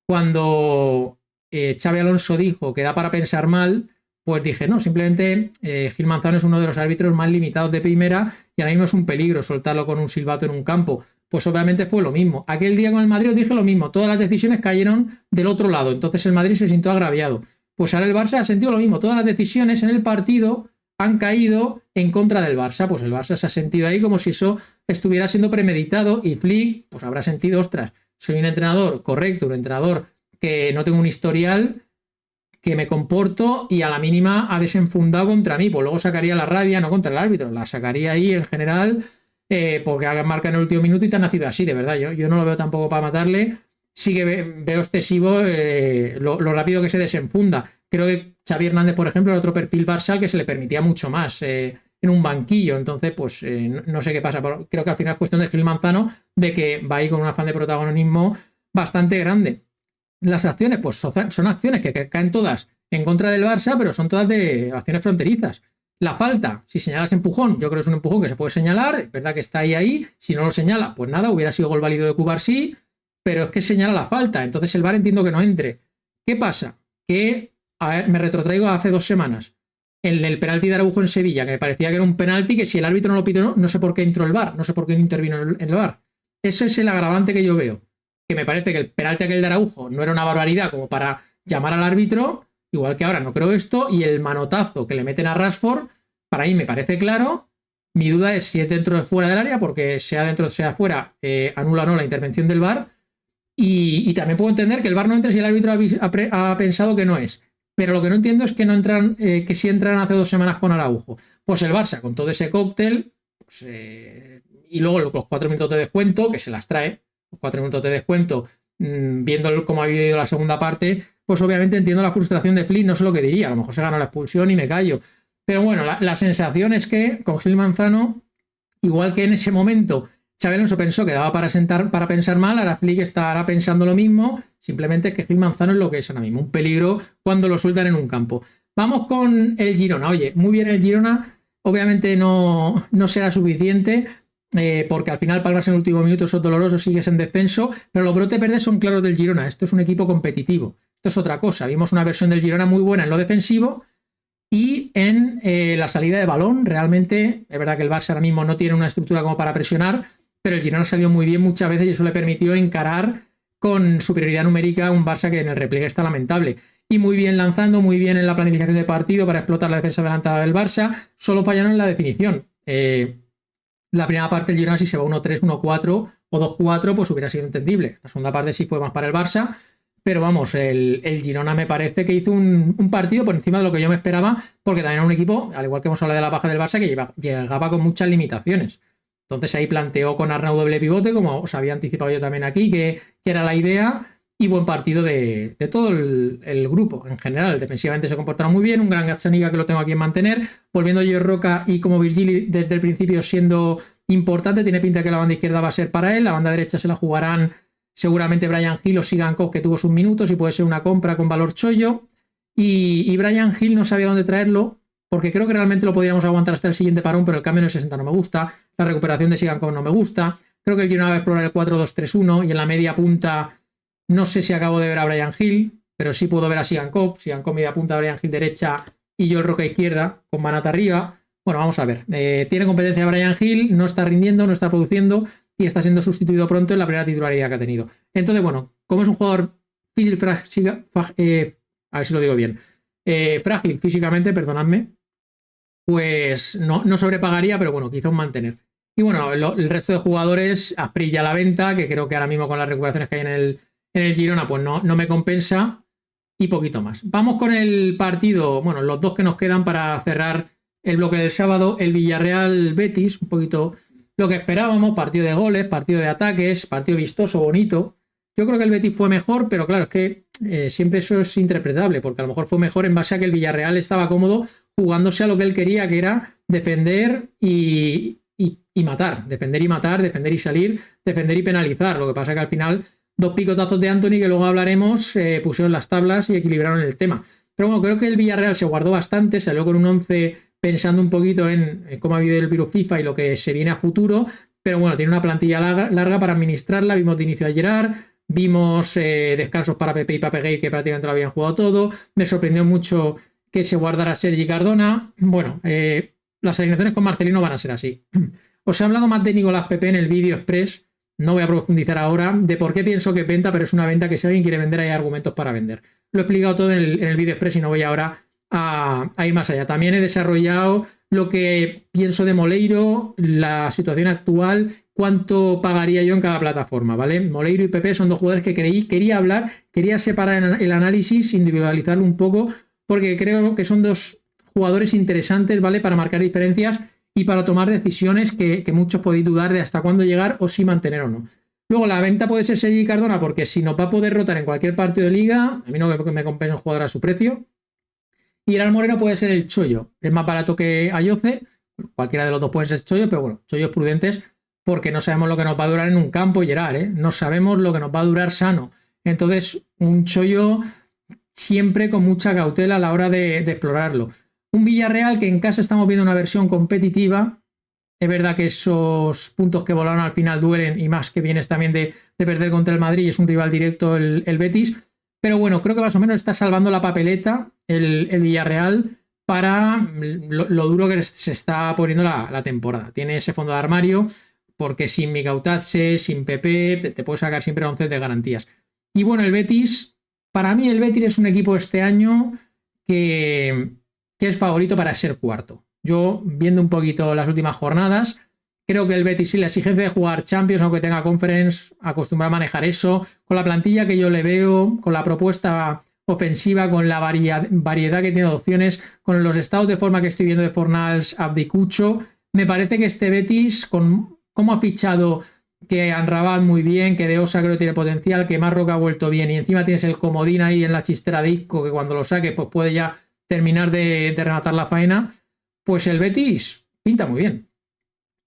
A: cuando Xabi Alonso dijo que da para pensar mal, pues dije, no, simplemente Gil Manzano es uno de los árbitros más limitados de primera y ahora mismo es un peligro soltarlo con un silbato en un campo. Pues obviamente fue lo mismo. Aquel día con el Madrid os dije lo mismo, todas las decisiones cayeron del otro lado, entonces el Madrid se sintió agraviado. Pues ahora el Barça ha sentido lo mismo, todas las decisiones en el partido han caído en contra del Barça, pues el Barça se ha sentido ahí como si eso estuviera siendo premeditado y Flick pues habrá sentido, ostras, soy un entrenador correcto, un entrenador que no tengo un historial, que me comporto y a la mínima ha desenfundado contra mí, pues luego sacaría la rabia no contra el árbitro, la sacaría ahí en general porque hagan marca en el último minuto y te han nacido así, de verdad, yo no lo veo tampoco para matarle, sí que veo excesivo lo rápido que se desenfunda. Creo que Xavi Hernández, por ejemplo, era otro perfil Barça que se le permitía mucho más en un banquillo, entonces pues no sé qué pasa, pero creo que al final es cuestión de Gil Manzano de que va ahí con un afán de protagonismo bastante grande. Las acciones, pues son acciones que caen todas en contra del Barça, pero son todas de acciones fronterizas. La falta, si señalas empujón, yo creo que es un empujón que se puede señalar, es verdad que está ahí. Si no lo señala, pues nada, hubiera sido gol válido de Cubarsí, pero es que señala la falta, entonces el VAR entiendo que no entre. ¿Qué pasa? Que, a ver, me retrotraigo a hace 2 semanas, en el penalti de Araujo en Sevilla, que me parecía que era un penalti que si el árbitro no lo pitó, no sé por qué entró el VAR, no sé por qué no intervino en el VAR. Ese es el agravante que yo veo, que me parece que el penalti aquel de Araujo no era una barbaridad como para llamar al árbitro, igual que ahora no creo esto, y el manotazo que le meten a Rashford, para ahí me parece claro. Mi duda es si es dentro o fuera del área, porque sea dentro o sea fuera, anula o no la intervención del VAR. Y también puedo entender que el VAR no entre si el árbitro ha pensado que no es. Pero lo que no entiendo es que no entran, que sí entran hace 2 semanas con Araujo. Pues el Barça, con todo ese cóctel, pues, y luego los 4 minutos de descuento, que se las trae, los 4 minutos de descuento, viendo cómo ha vivido la segunda parte, pues obviamente entiendo la frustración de Flick, no sé lo que diría, a lo mejor se ganó la expulsión y me callo. Pero bueno, la sensación es que con Gil Manzano, igual que en ese momento Xabi Alonso pensó que daba para pensar mal, ahora Flick estará pensando lo mismo, simplemente que Gil Manzano es lo que es ahora mismo, un peligro cuando lo sueltan en un campo. Vamos con el Girona. Oye, muy bien el Girona, obviamente no será suficiente, porque al final palmas en el último minuto, eso es doloroso, sigues en descenso, pero los brotes verdes son claros del Girona, esto es un equipo competitivo, esto es otra cosa, vimos una versión del Girona muy buena en lo defensivo y en la salida de balón, realmente, es verdad que el Barça ahora mismo no tiene una estructura como para presionar, pero el Girona salió muy bien muchas veces y eso le permitió encarar con superioridad numérica a un Barça que en el repliegue está lamentable. Y muy bien lanzando, muy bien en la planificación de partido para explotar la defensa adelantada del Barça, solo fallaron en la definición. La primera parte el Girona si se va 1-3, 1-4 o 2-4 pues hubiera sido entendible. La segunda parte sí fue más para el Barça, pero vamos, el Girona me parece que hizo un partido por encima de lo que yo me esperaba, porque también era un equipo, al igual que hemos hablado de la baja del Barça, que llegaba con muchas limitaciones. Entonces ahí planteó con Arnau doble pivote, como os había anticipado yo también aquí, que era la idea, y buen partido de todo el grupo en general. Defensivamente se comportaron muy bien, un gran Gazzaniga que lo tengo aquí en mantener, volviendo yo Roca y como Virgili desde el principio siendo importante, tiene pinta que la banda izquierda va a ser para él, la banda derecha se la jugarán seguramente Bryan Gil o Sigan Koch, que tuvo sus minutos y puede ser una compra con valor chollo, y Bryan Gil no sabía dónde traerlo, porque creo que realmente lo podríamos aguantar hasta el siguiente parón, pero el cambio en el 60 no me gusta, la recuperación de Sigan Koch no me gusta, creo que el Girona va a explorar el 4-2-3-1 y en la media punta no sé si acabo de ver a Bryan Gil, pero sí puedo ver a Sigan Koch media punta, Bryan Gil derecha y yo el Roca izquierda con Manata arriba. Bueno, vamos a ver, tiene competencia Bryan Gil, no está rindiendo, no está produciendo y está siendo sustituido pronto en la primera titularidad que ha tenido. Entonces, bueno, como es un jugador frágil, a ver si lo digo bien, frágil físicamente, perdonadme, pues no sobrepagaría, pero bueno, quizá un mantener. Y bueno, el resto de jugadores, Asprilla a la venta, que creo que ahora mismo con las recuperaciones que hay en el Girona, pues no me compensa, y poquito más. Vamos con el partido, bueno, los dos que nos quedan para cerrar el bloque del sábado, el Villarreal-Betis, un poquito lo que esperábamos, partido de goles, partido de ataques, partido vistoso, bonito. Yo creo que el Betis fue mejor, pero claro, es que siempre eso es interpretable, porque a lo mejor fue mejor en base a que el Villarreal estaba cómodo jugándose a lo que él quería, que era defender y matar, defender y matar, defender y salir, defender y penalizar. Lo que pasa es que al final dos picotazos de Antony que luego hablaremos, pusieron las tablas y equilibraron el tema. Pero bueno, creo que el Villarreal se guardó bastante, salió con un 11 pensando un poquito en cómo ha habido el virus FIFA y lo que se viene a futuro, pero bueno, tiene una plantilla larga para administrarla. Vimos de inicio a Gerard, vimos descansos para Pepe y Papegui que prácticamente lo habían jugado todo. Me sorprendió mucho que se guardara Sergi Cardona. Bueno, las alineaciones con Marcelino van a ser así. Os he hablado más de Nicolás Pepe en el vídeo express, no voy a profundizar ahora de por qué pienso que es venta, pero es una venta que si alguien quiere vender hay argumentos para vender. Lo he explicado todo en el vídeo express y no voy ahora a ir más allá. También he desarrollado lo que pienso de Moleiro, la situación actual, cuánto pagaría yo en cada plataforma, ¿vale? Moleiro y Pepe son dos jugadores que quería hablar, quería separar el análisis, individualizarlo un poco, porque creo que son dos jugadores interesantes, ¿vale? Para marcar diferencias y para tomar decisiones que muchos podéis dudar de hasta cuándo llegar o si mantener o no. Luego la venta puede ser Sergi Cardona porque si nos va a poder rotar en cualquier partido de liga, a mí no me compensa un jugador a su precio. Y Gerard Moreno puede ser el chollo. Es más barato que Ayoce. Cualquiera de los dos puede ser chollo, pero bueno, chollos prudentes porque no sabemos lo que nos va a durar en un campo Gerard, ¿eh? No sabemos lo que nos va a durar sano. Entonces, un chollo siempre con mucha cautela a la hora de explorarlo. Un Villarreal que en casa estamos viendo una versión competitiva. Es verdad que esos puntos que volaron al final duelen y más que vienes también de perder contra el Madrid y es un rival directo el Betis. Pero bueno, creo que más o menos está salvando la papeleta el Villarreal para lo duro que se está poniendo la temporada. Tiene ese fondo de armario porque sin Mikautatse, sin Pepe, te puede sacar siempre 11 de garantías. Y bueno, el Betis, para mí el Betis es un equipo este año que es favorito para ser cuarto. Yo, viendo un poquito las últimas jornadas, creo que el Betis, sí, la exigencia de jugar Champions, aunque tenga Conference, acostumbra a manejar eso, con la plantilla que yo le veo, con la propuesta ofensiva, con la variedad que tiene de opciones, con los estados de forma que estoy viendo de Fornals, Abdicucho, me parece que este Betis, con cómo ha fichado que Anrabat muy bien, que De Osa creo que tiene potencial, que Marroca ha vuelto bien y encima tienes el comodín ahí en la chistera de Isco, que cuando lo saque pues puede ya terminar de rematar la faena, pues el Betis pinta muy bien.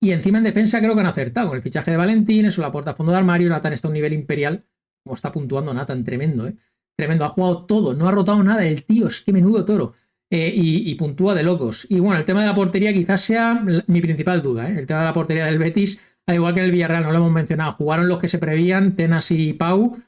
A: Y encima en defensa creo que han acertado con el fichaje de Valentín, eso la puerta a fondo de armario. Nathan está a un nivel imperial, como está puntuando Nathan, tremendo, ¿eh? Tremendo, ha jugado todo, no ha rotado nada el tío, es que menudo toro. Y puntúa de locos. Y bueno, el tema de la portería quizás sea mi principal duda, ¿eh? El tema de la portería del Betis, al igual que en el Villarreal, no lo hemos mencionado, jugaron los que se prevían, Tenas y Pau,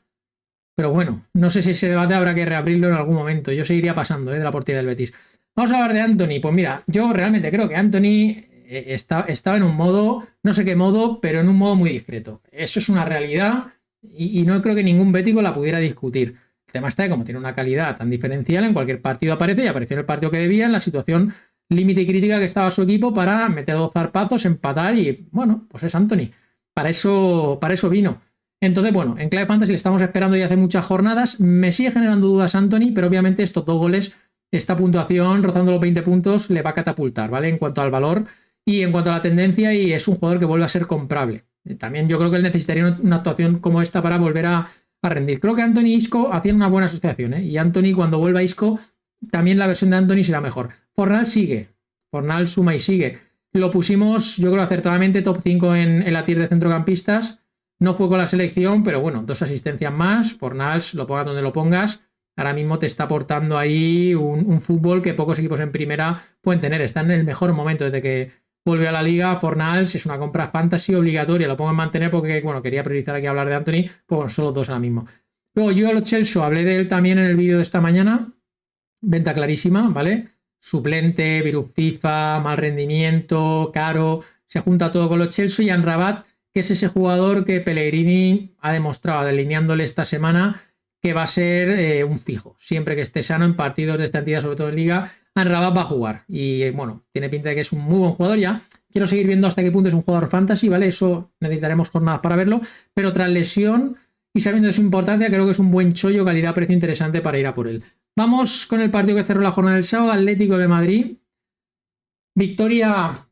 A: pero bueno, no sé si ese debate habrá que reabrirlo en algún momento. Yo seguiría pasando, de la portería del Betis. Vamos a hablar de Antony. Pues mira, yo realmente creo que Antony estaba en un modo, no sé qué modo, pero en un modo muy discreto. Eso es una realidad y no creo que ningún bético la pudiera discutir. El tema está de cómo tiene una calidad tan diferencial, en cualquier partido aparece y apareció en el partido que debía, en la situación límite y crítica que estaba su equipo para meter dos zarpazos, empatar y bueno, pues es Antony. Para eso vino. Entonces, bueno, en clave fantasy le estamos esperando ya hace muchas jornadas. Me sigue generando dudas Antony, pero obviamente estos dos goles, esta puntuación rozando los 20 puntos le va a catapultar, ¿vale? En cuanto al valor y en cuanto a la tendencia, y es un jugador que vuelve a ser comprable. También yo creo que él necesitaría una actuación como esta para volver a rendir. Creo que Antony y Isco hacían una buena asociación, ¿eh? Y Antony, cuando vuelva a Isco, también la versión de Antony será mejor. Fornals sigue. Fornals suma y sigue. Lo pusimos, yo creo, acertadamente top 5 en la tier de centrocampistas. No fue con la selección, pero bueno, 2 asistencias más. Fornals, lo pongas donde lo pongas, ahora mismo te está aportando ahí un fútbol que pocos equipos en primera pueden tener. Está en el mejor momento desde que volvió a la liga. Fornals es una compra fantasy obligatoria, lo pongo en mantener porque, bueno, quería priorizar aquí hablar de Antony, pues bueno, solo 2 ahora mismo. Luego yo a Lo Celso hablé de él también en el vídeo de esta mañana. Venta clarísima, ¿vale? Suplente, virus FIFA, mal rendimiento, caro, se junta todo con Lo Celso y Anrabat, que es ese jugador que Pellegrini ha demostrado, delineándole esta semana, que va a ser un fijo. Siempre que esté sano en partidos de esta entidad, sobre todo en Liga, Anrabat va a jugar. Y bueno, tiene pinta de que es un muy buen jugador ya. Quiero seguir viendo hasta qué punto es un jugador fantasy, ¿vale? Eso necesitaremos jornadas para verlo. Pero tras lesión y sabiendo de su importancia, creo que es un buen chollo, calidad-precio interesante para ir a por él. Vamos con el partido que cerró la jornada del sábado, Atlético de Madrid. Victoria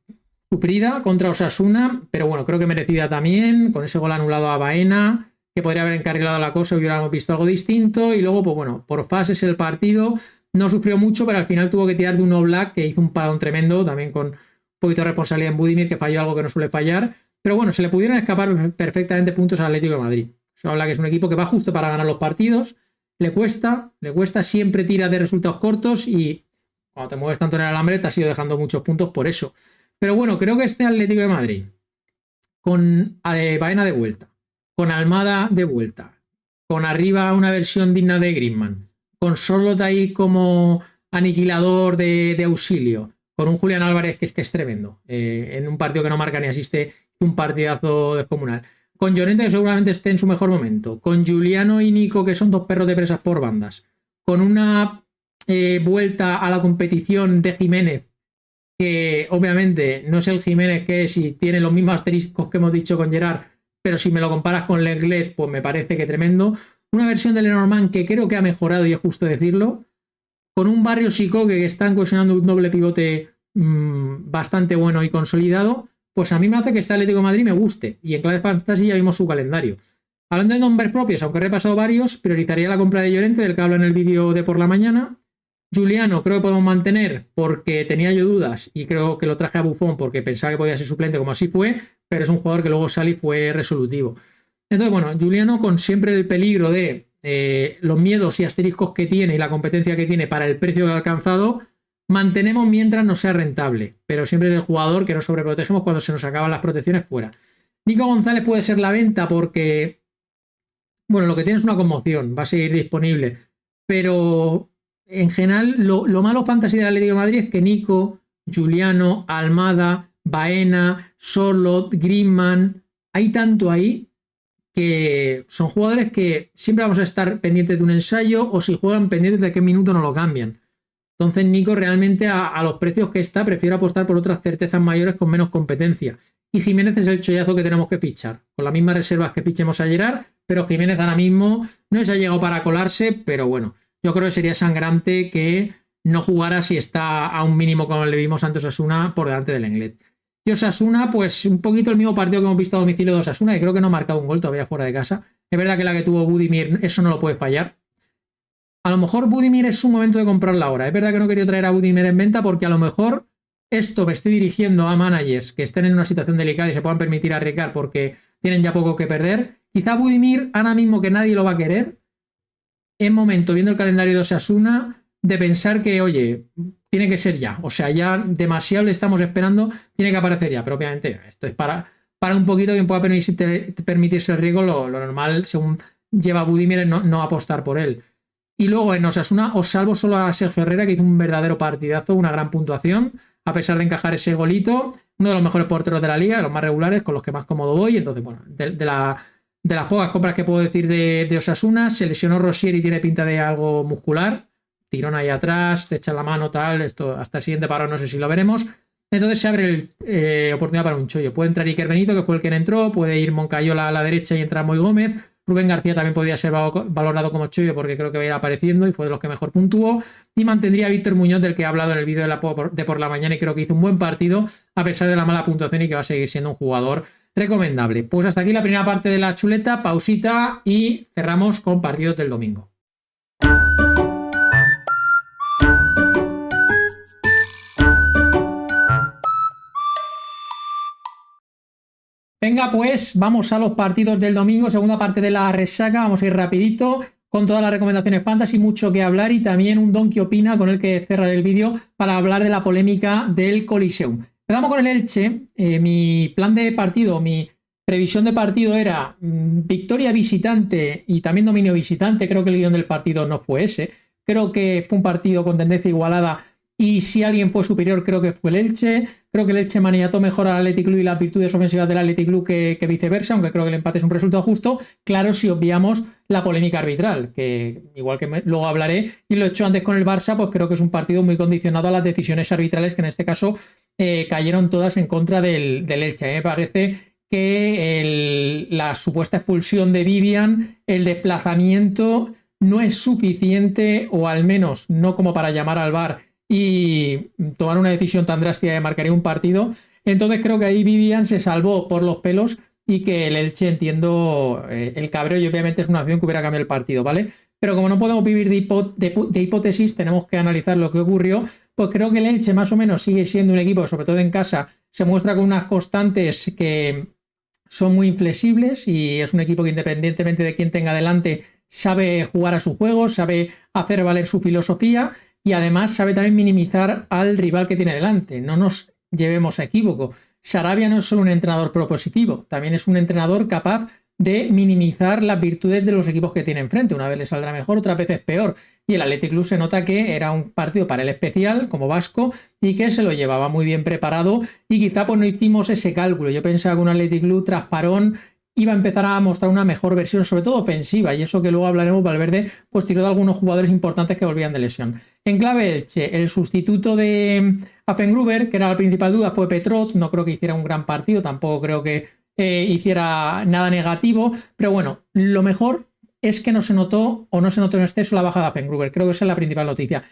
A: sufrida contra Osasuna, pero bueno, creo que merecida también, con ese gol anulado a Baena, que podría haber encarrilado la cosa y hubiéramos visto algo distinto. Y luego, pues bueno, por fases el partido, no sufrió mucho, pero al final tuvo que tirar de un Oblak que hizo un paradón tremendo, también con un poquito de responsabilidad en Budimir, que falló algo que no suele fallar. Pero bueno, se le pudieron escapar perfectamente puntos al Atlético de Madrid. Eso habla que es un equipo que va justo para ganar los partidos. Le cuesta, siempre tira de resultados cortos y cuando te mueves tanto en el alambre te has ido dejando muchos puntos por eso. Pero bueno, creo que este Atlético de Madrid, con Baena de vuelta, con Almada de vuelta, con arriba una versión digna de Griezmann, con Sorloth ahí como aniquilador de auxilio, con un Julián Álvarez que es tremendo, en un partido que no marca ni asiste, un partidazo descomunal, con Llorente que seguramente esté en su mejor momento, con Juliano y Nico que son dos perros de presas por bandas, con una vuelta a la competición de Jiménez que obviamente no es el Jiménez que es y tiene los mismos asteriscos que hemos dicho con Gerard, pero si me lo comparas con Lenglet, pues me parece que tremendo. Una versión de Lenormand que creo que ha mejorado, y es justo decirlo, con un Barrios Sicoque que están cohesionando un doble pivote bastante bueno y consolidado, pues a mí me hace que este Atlético de Madrid me guste. Y en clave fantasy ya vimos su calendario. Hablando de nombres propios, aunque he repasado varios, priorizaría la compra de Llorente, del que hablo en el vídeo de por la mañana. Juliano creo que podemos mantener porque tenía yo dudas y creo que lo traje a Buffon porque pensaba que podía ser suplente como así fue, pero es un jugador que luego sale y fue resolutivo. Entonces, bueno, Juliano con siempre el peligro de los miedos y asteriscos que tiene y la competencia que tiene para el precio que ha alcanzado, mantenemos mientras no sea rentable, pero siempre es el jugador que nos sobreprotegemos cuando se nos acaban las protecciones fuera. Nico González puede ser la venta porque, bueno, lo que tiene es una conmoción, va a seguir disponible, pero en general, lo malo fantasy del Atlético de Madrid es que Nico, Juliano, Almada, Baena, Sorloth, Griezmann, hay tanto ahí que son jugadores que siempre vamos a estar pendientes de un ensayo o si juegan pendientes de qué minuto no lo cambian. Entonces Nico realmente a los precios que está prefiere apostar por otras certezas mayores con menos competencia. Y Jiménez es el chollazo que tenemos que fichar, con las mismas reservas que fichemos a Gerard, pero Jiménez ahora mismo no se ha llegado para colarse, pero bueno. Yo creo que sería sangrante que no jugara si está a un mínimo como le vimos ante Osasuna por delante del Lenglet. Y Osasuna, pues un poquito el mismo partido que hemos visto a domicilio de Osasuna, que creo que no ha marcado un gol todavía fuera de casa. Es verdad que la que tuvo Budimir, eso no lo puede fallar. A lo mejor Budimir es su momento de comprarla ahora. Es verdad que no he querido traer a Budimir en venta porque a lo mejor esto me estoy dirigiendo a managers que estén en una situación delicada y se puedan permitir arriesgar porque tienen ya poco que perder. Quizá Budimir, ahora mismo que nadie lo va a querer, es momento, viendo el calendario de Osasuna, de pensar que, oye, tiene que ser ya. O sea, ya demasiado le estamos esperando, tiene que aparecer ya. Pero obviamente, esto es para un poquito quien pueda permitirse el riesgo, lo normal, según lleva Budimir, no apostar por él. Y luego en Osasuna os salvo solo a Sergio Herrera, que hizo un verdadero partidazo, una gran puntuación, a pesar de encajar ese golito. Uno de los mejores porteros de la liga, de los más regulares, con los que más cómodo voy. Entonces, bueno, de las pocas compras que puedo decir de Osasuna, se lesionó Rosier y tiene pinta de algo muscular. Tirón ahí atrás, te echan la mano, tal. Esto hasta el siguiente paro no sé si lo veremos. Entonces se abre oportunidad para un chollo. Puede entrar Iker Benito, que fue el que entró. Puede ir Moncayola a la derecha y entrar Moy Gómez. Rubén García también podría ser valorado como chollo porque creo que va a ir apareciendo y fue de los que mejor puntuó. Y mantendría a Víctor Muñoz, del que he hablado en el vídeo de por la mañana y creo que hizo un buen partido a pesar de la mala puntuación y que va a seguir siendo un jugador recomendable. Pues hasta aquí la primera parte de la chuleta, pausita y cerramos con partidos del domingo. Venga, pues vamos a los partidos del domingo, segunda parte de la resaca, vamos a ir rapidito con todas las recomendaciones fantasy, mucho que hablar y también un don que opina con el que cerrar el vídeo para hablar de la polémica del Coliseum. Empezamos con el Elche. Mi plan de partido, mi previsión de partido era victoria visitante y también dominio visitante. Creo que el guión del partido no fue ese. Creo que fue un partido con tendencia igualada y si alguien fue superior creo que fue el Elche. Creo que el Elche maniató mejor al Athletic Club y las virtudes ofensivas del Athletic Club que viceversa, aunque creo que el empate es un resultado justo. Claro, si obviamos la polémica arbitral, que igual que luego hablaré y lo he hecho antes con el Barça, pues creo que es un partido muy condicionado a las decisiones arbitrales que en este caso cayeron todas en contra del Elche. Me parece que la supuesta expulsión de Vivian, el desplazamiento no es suficiente, o al menos no como para llamar al VAR y tomar una decisión tan drástica de marcaría un partido. Entonces creo que ahí Vivian se salvó por los pelos y que el Elche, entiendo el cabreo, y obviamente es una acción que hubiera cambiado el partido, ¿vale? Pero como no podemos vivir de hipótesis, tenemos que analizar lo que ocurrió. Pues creo que el Elche más o menos sigue siendo un equipo, sobre todo en casa, se muestra con unas constantes que son muy inflexibles y es un equipo que independientemente de quién tenga delante sabe jugar a su juego, sabe hacer valer su filosofía y además sabe también minimizar al rival que tiene delante. No nos llevemos a equívoco. Sarabia no es solo un entrenador propositivo, también es un entrenador capaz de minimizar las virtudes de los equipos que tiene enfrente. Una vez le saldrá mejor, otras veces peor. Y el Athletic Club se nota que era un partido para el especial, como vasco, y que se lo llevaba muy bien preparado. Y quizá pues no hicimos ese cálculo. Yo pensaba que un Athletic Club tras parón iba a empezar a mostrar una mejor versión, sobre todo ofensiva, y eso que luego hablaremos. Valverde pues tiró de algunos jugadores importantes que volvían de lesión. En clave Elche, el sustituto de Affengruber, que era la principal duda, fue Petrot. No creo que hiciera un gran partido, tampoco creo que hiciera nada negativo, pero bueno, lo mejor es que no se notó o no se notó en exceso la baja de Affengruber. Creo que esa es la principal noticia.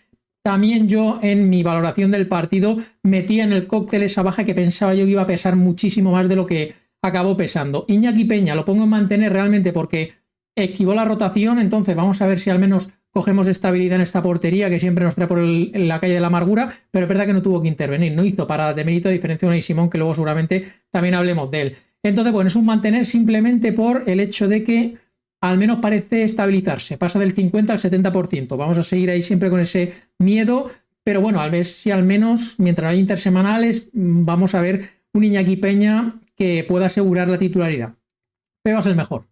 A: También yo en mi valoración del partido metía en el cóctel esa baja que pensaba yo que iba a pesar muchísimo más de lo que acabó pesando. Iñaki Peña lo pongo en mantener realmente porque esquivó la rotación, entonces vamos a ver si al menos cogemos estabilidad en esta portería que siempre nos trae por la calle de la amargura, pero es verdad que no tuvo que intervenir, no hizo paradas de mérito a diferencia de Unai Simón, que luego seguramente también hablemos de él. Entonces, bueno, es un mantener simplemente por el hecho de que al menos parece estabilizarse, pasa del 50 al 70%. Vamos a seguir ahí siempre con ese miedo, pero bueno, a ver si al menos, mientras no hay intersemanales, vamos a ver un Iñaki Peña que pueda asegurar la titularidad. Febas el mejor,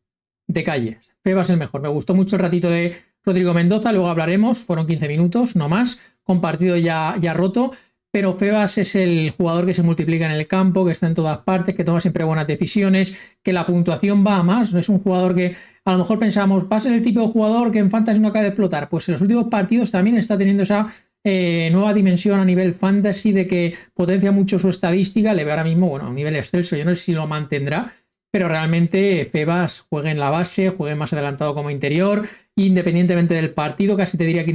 A: de calle. Febas el mejor. Me gustó mucho el ratito de Rodrigo Mendoza, luego hablaremos, fueron 15 minutos, no más, con partido ya roto. Pero Febas es el jugador que se multiplica en el campo, que está en todas partes, que toma siempre buenas decisiones, que la puntuación va a más. No es un jugador que a lo mejor pensamos, va a ser el tipo de jugador que en Fantasy no acaba de explotar. Pues en los últimos partidos también está teniendo esa nueva dimensión a nivel Fantasy de que potencia mucho su estadística. Le veo ahora mismo, bueno, a un nivel excelso. Yo no sé si lo mantendrá, pero realmente Febas juegue en la base, juegue más adelantado como interior, independientemente del partido, casi te diría que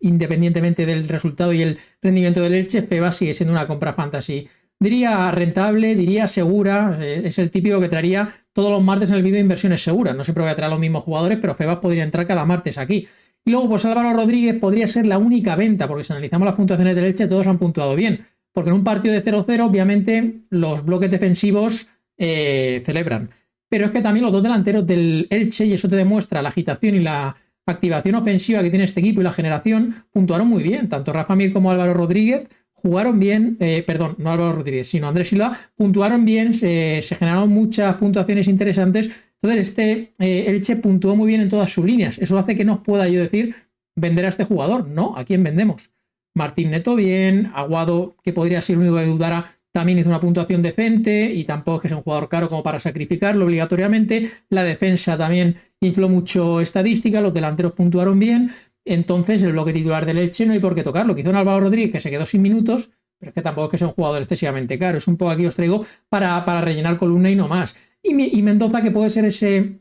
A: independientemente del resultado y el rendimiento del Elche, Febas sigue siendo una compra fantasy. Diría rentable, diría segura, es el típico que traería todos los martes en el vídeo de inversiones seguras. No siempre voy a traer a los mismos jugadores, pero Febas podría entrar cada martes aquí. Y luego, pues Álvaro Rodríguez podría ser la única venta, porque si analizamos las puntuaciones del Elche, todos han puntuado bien. Porque en un partido de 0-0, obviamente, los bloques defensivos celebran. Pero es que también los dos delanteros del Elche, y eso te demuestra la agitación y la activación ofensiva que tiene este equipo y la generación, puntuaron muy bien. Tanto Rafa Mir como Álvaro Rodríguez jugaron bien, perdón, no Álvaro Rodríguez, sino Andrés Silva, puntuaron bien, se generaron muchas puntuaciones interesantes. Entonces Elche puntuó muy bien en todas sus líneas. Eso hace que no pueda yo decir vender a este jugador. No, ¿a quién vendemos? Martín Neto bien, Aguado, que podría ser el único que dudara, también hizo una puntuación decente y tampoco es que sea un jugador caro como para sacrificarlo obligatoriamente. La defensa también infló mucho estadística, los delanteros puntuaron bien. Entonces el bloque titular del Elche no hay por qué tocarlo. Quizá un Álvaro Rodríguez que se quedó sin minutos, pero es que tampoco es que sea un jugador excesivamente caro. Es un poco aquí os traigo para rellenar columna y no más. Y Mendoza, que puede ser ese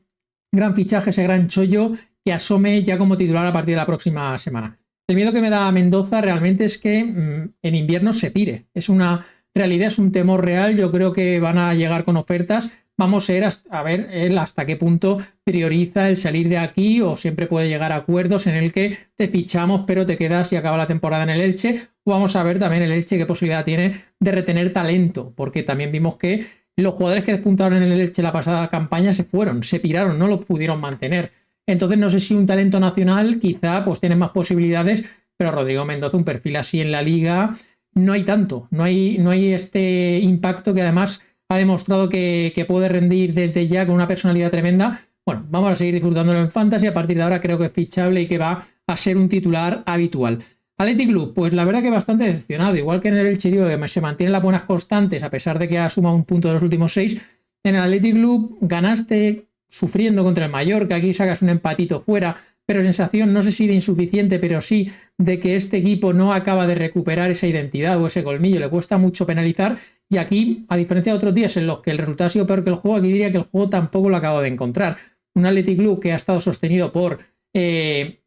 A: gran fichaje, ese gran chollo que asome ya como titular a partir de la próxima semana. El miedo que me da a Mendoza realmente es que en invierno se pire. Es una realidad, es un temor real. Yo creo que van a llegar con ofertas. Vamos a ver él hasta qué punto prioriza el salir de aquí o siempre puede llegar a acuerdos en el que te fichamos pero te quedas y acaba la temporada en el Elche. O vamos a ver también el Elche qué posibilidad tiene de retener talento, porque también vimos que los jugadores que despuntaron en el Elche la pasada campaña se fueron, se piraron, no lo pudieron mantener. Entonces no sé si un talento nacional quizá pues tiene más posibilidades, pero Rodrigo Mendoza, un perfil así en la liga, no hay tanto, no hay este impacto que además ha demostrado que puede rendir desde ya con una personalidad tremenda. Bueno, vamos a seguir disfrutándolo en Fantasy. A partir de ahora creo que es fichable y que va a ser un titular habitual. Athletic Club, pues la verdad que bastante decepcionado. Igual que en el Elche, digo que se mantienen las buenas constantes a pesar de que ha sumado un punto de los últimos 6. En el Athletic Club ganaste sufriendo contra el Mallorca. Aquí sacas un empatito fuera, pero sensación, no sé si de insuficiente, pero sí de que este equipo no acaba de recuperar esa identidad o ese colmillo. Le cuesta mucho penalizar. Y aquí, a diferencia de otros días en los que el resultado ha sido peor que el juego, aquí diría que el juego tampoco lo acabo de encontrar. Un Athletic Club que ha estado sostenido por el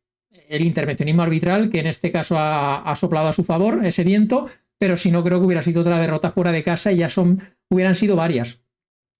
A: intervencionismo arbitral, que en este caso ha soplado a su favor ese viento, pero si no creo que hubiera sido otra derrota fuera de casa y ya hubieran sido varias.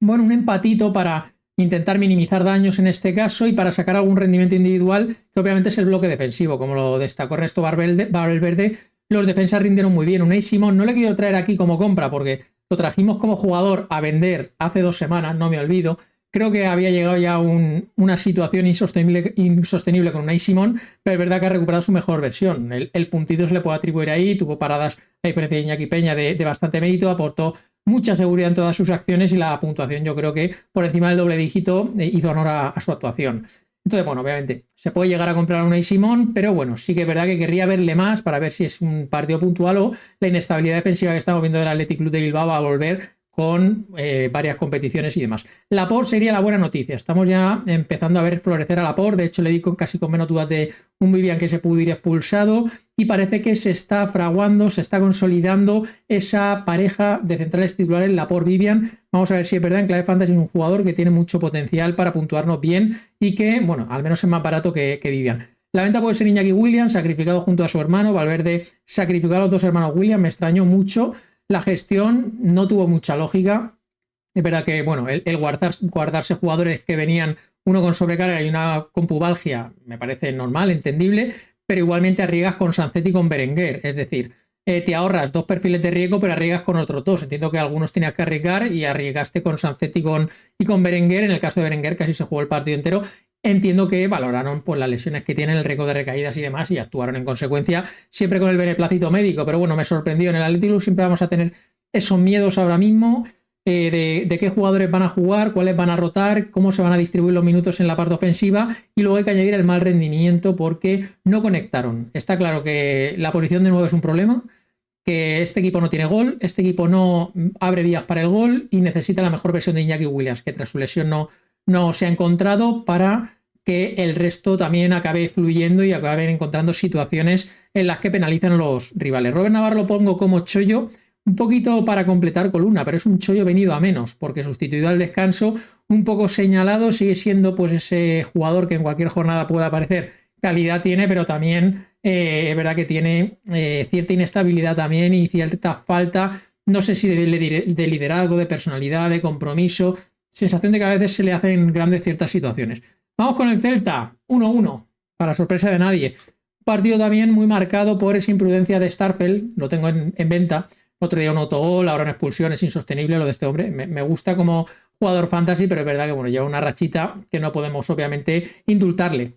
A: Bueno, un empatito para intentar minimizar daños en este caso y para sacar algún rendimiento individual, que obviamente es el bloque defensivo, como lo destacó Ernesto Valverde. Los defensas rindieron muy bien. Unai Simón no le quiero traer aquí como compra porque lo trajimos como jugador a vender hace 2 semanas, no me olvido. Creo que había llegado ya a una situación insostenible con Unai Simón, pero es verdad que ha recuperado su mejor versión. El puntito se le puede atribuir ahí, tuvo paradas, a diferencia de Iñaki Peña, de bastante mérito, aportó mucha seguridad en todas sus acciones y la puntuación yo creo que por encima del doble dígito hizo honor a su actuación. Entonces, bueno, obviamente se puede llegar a comprar a Unai Simón, pero bueno, sí que es verdad que querría verle más para ver si es un partido puntual o la inestabilidad defensiva que estamos viendo del Athletic Club de Bilbao va a volver con varias competiciones y demás. Laporte sería la buena noticia. Estamos ya empezando a ver florecer a Laporte. De hecho, le di casi con menos dudas de un Vivian que se pudo ir expulsado y parece que se está fraguando, se está consolidando esa pareja de centrales titulares Laporte-Vivian. Vamos a ver si es verdad. En clave fantasy es un jugador que tiene mucho potencial para puntuarnos bien y que, bueno, al menos es más barato que Vivian. La venta puede ser Iñaki Williams, sacrificado junto a su hermano. Valverde sacrificó a los dos hermanos Williams. Me extrañó mucho. La gestión no tuvo mucha lógica. Es verdad que, bueno, el guardarse jugadores que venían uno con sobrecarga y una con pubalgia me parece normal, entendible, pero igualmente arriesgas con Sancet y con Berenguer. Es decir, te ahorras 2 perfiles de riesgo, pero arriesgas con otros 2. Entiendo que algunos tenías que arriesgar y arriesgaste con Sancet y con Berenguer. En el caso de Berenguer casi se jugó el partido entero. Entiendo que valoraron pues, las lesiones que tienen, el riesgo de recaídas y demás, y actuaron en consecuencia, siempre con el beneplácito médico. Pero bueno, me sorprendió. En el Athletic Club siempre vamos a tener esos miedos ahora mismo de qué jugadores van a jugar, cuáles van a rotar, cómo se van a distribuir los minutos en la parte ofensiva, y luego hay que añadir el mal rendimiento porque no conectaron. Está claro que la posición de 9 es un problema, que este equipo no tiene gol, este equipo no abre vías para el gol y necesita la mejor versión de Iñaki Williams, que tras su lesión no se ha encontrado, para que el resto también acabe fluyendo y acaben encontrando situaciones en las que penalizan a los rivales. Robert Navarro lo pongo como chollo, un poquito para completar columna, pero es un chollo venido a menos, porque sustituido al descanso, un poco señalado, sigue siendo pues ese jugador que en cualquier jornada puede aparecer. Calidad tiene, pero también es verdad que tiene cierta inestabilidad también y cierta falta, no sé si de liderazgo, de personalidad, de compromiso, sensación de que a veces se le hacen grandes ciertas situaciones. Vamos con el Celta, 1-1, para sorpresa de nadie. Partido también muy marcado por esa imprudencia de Starfel, lo tengo en venta. Otro día un autogol, ahora una expulsión, es insostenible lo de este hombre. Me gusta como jugador fantasy, pero es verdad que bueno, lleva una rachita que no podemos obviamente indultarle.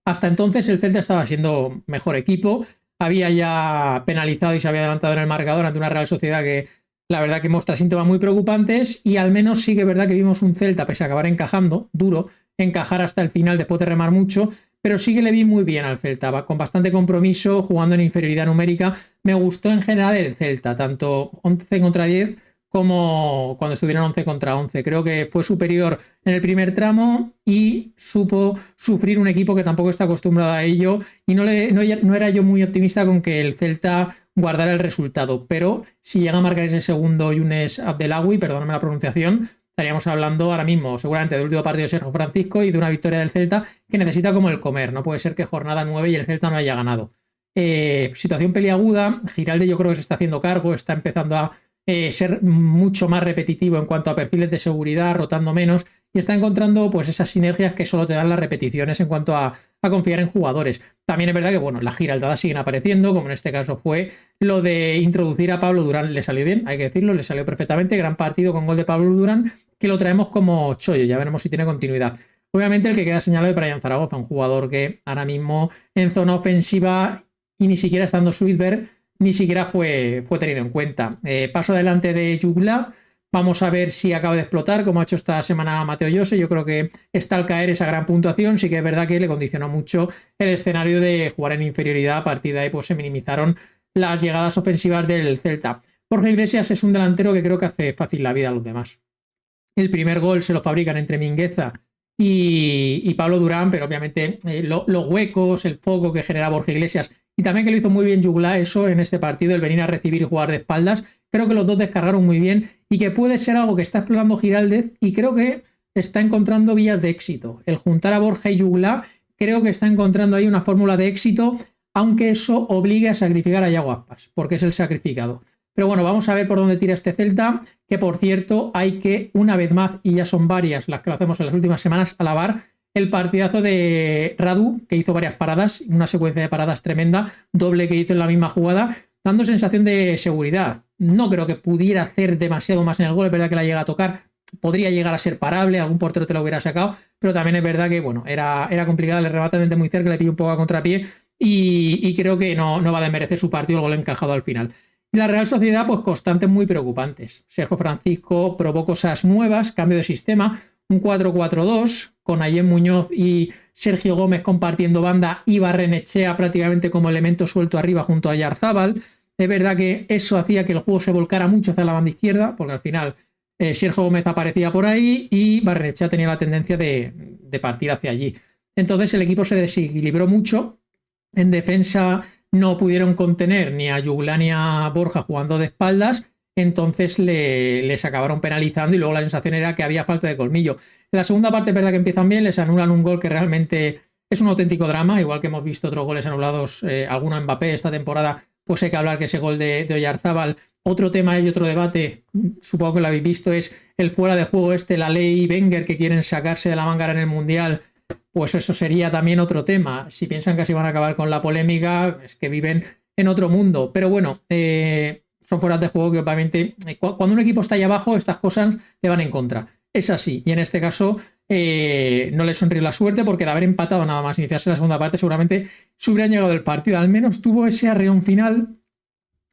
A: Hasta entonces el Celta estaba siendo mejor equipo, había ya penalizado y se había adelantado en el marcador ante una Real Sociedad que la verdad que muestra síntomas muy preocupantes, y al menos sí que es verdad que vimos un Celta, pese a acabar encajando, duro, encajar hasta el final después de remar mucho, pero sí que le vi muy bien al Celta, con bastante compromiso, jugando en inferioridad numérica. Me gustó en general el Celta, tanto 11 contra 10 como cuando estuvieron 11 contra 11. Creo que fue superior en el primer tramo y supo sufrir un equipo que tampoco está acostumbrado a ello, y no era yo muy optimista con que el Celta guardara el resultado, pero si llega a marcar ese segundo Younes Abdellaoui, perdóname la pronunciación, estaríamos hablando ahora mismo seguramente del último partido de Sergio Francisco y de una victoria del Celta que necesita como el comer. No puede ser que jornada 9 y el Celta no haya ganado. Situación peliaguda. Giralde yo creo que se está haciendo cargo, está empezando a ser mucho más repetitivo en cuanto a perfiles de seguridad, rotando menos, y está encontrando pues esas sinergias que solo te dan las repeticiones en cuanto a confiar en jugadores. También es verdad que bueno, las giraldadas siguen apareciendo, como en este caso fue lo de introducir a Pablo Durán. Le salió bien, hay que decirlo, le salió perfectamente. Gran partido con gol de Pablo Durán, que lo traemos como chollo, ya veremos si tiene continuidad. Obviamente el que queda señalado es Brian Zaragoza, un jugador que ahora mismo en zona ofensiva, y ni siquiera estando Sweetberg, ni siquiera fue tenido en cuenta. Paso adelante de Jugla. Vamos a ver si acaba de explotar, como ha hecho esta semana Mateo Llose. Yo creo que está al caer esa gran puntuación. Sí que es verdad que le condicionó mucho el escenario de jugar en inferioridad. A partir de ahí pues se minimizaron las llegadas ofensivas del Celta. Jorge Iglesias es un delantero que creo que hace fácil la vida a los demás. El primer gol se lo fabrican entre Mingueza y Pablo Durán, pero obviamente los huecos, el foco que genera Borja Iglesias, y también que lo hizo muy bien Jugla, eso en este partido, el venir a recibir y jugar de espaldas, creo que los dos descargaron muy bien y que puede ser algo que está explorando Giraldez, y creo que está encontrando vías de éxito. El juntar a Borja y Jugla, creo que está encontrando ahí una fórmula de éxito, aunque eso obligue a sacrificar a Yago Aspas, porque es el sacrificado. Pero bueno, vamos a ver por dónde tira este Celta, que por cierto hay que, una vez más, y ya son varias las que lo hacemos en las últimas semanas, alabar el partidazo de Radu, que hizo varias paradas, una secuencia de paradas tremenda, doble que hizo en la misma jugada, dando sensación de seguridad. no creo que pudiera hacer demasiado más en el gol, es verdad que la llega a tocar, podría llegar a ser parable, algún portero te lo hubiera sacado, pero también es verdad que, bueno, era complicado, le remata desde muy cerca, le pilla un poco a contrapié y creo que no va a desmerecer su partido el gol encajado al final. Y la Real Sociedad, pues constantes muy preocupantes. Sergio Francisco probó cosas nuevas, cambio de sistema, un 4-4-2 con Ayem Muñoz y Sergio Gómez compartiendo banda y Barrenechea prácticamente como elemento suelto arriba junto a Yarzábal. Es verdad que eso hacía que el juego se volcara mucho hacia la banda izquierda, porque al final Sergio Gómez aparecía por ahí y Barrenechea tenía la tendencia de partir hacia allí. Entonces el equipo se desequilibró mucho. En defensa no pudieron contener ni a Juglan ni a Borja jugando de espaldas, entonces les acabaron penalizando y luego la sensación era que había falta de colmillo. En la segunda parte es verdad que empiezan bien, les anulan un gol que realmente es un auténtico drama, igual que hemos visto otros goles anulados, alguno a Mbappé esta temporada, pues hay que hablar que ese gol de Oyarzábal. Otro tema y otro debate, supongo que lo habéis visto, es el fuera de juego la ley Wenger que quieren sacarse de la manga en el Mundial. Pues eso sería también otro tema. Si piensan que así van a acabar con la polémica, es que viven en otro mundo. Pero bueno, son fueras de juego que obviamente cuando un equipo está ahí abajo, estas cosas le van en contra. Es así. Y en este caso no les sonríe la suerte porque de haber empatado nada más iniciarse la segunda parte, seguramente se hubieran llegado del partido. Al menos tuvo ese arreón final,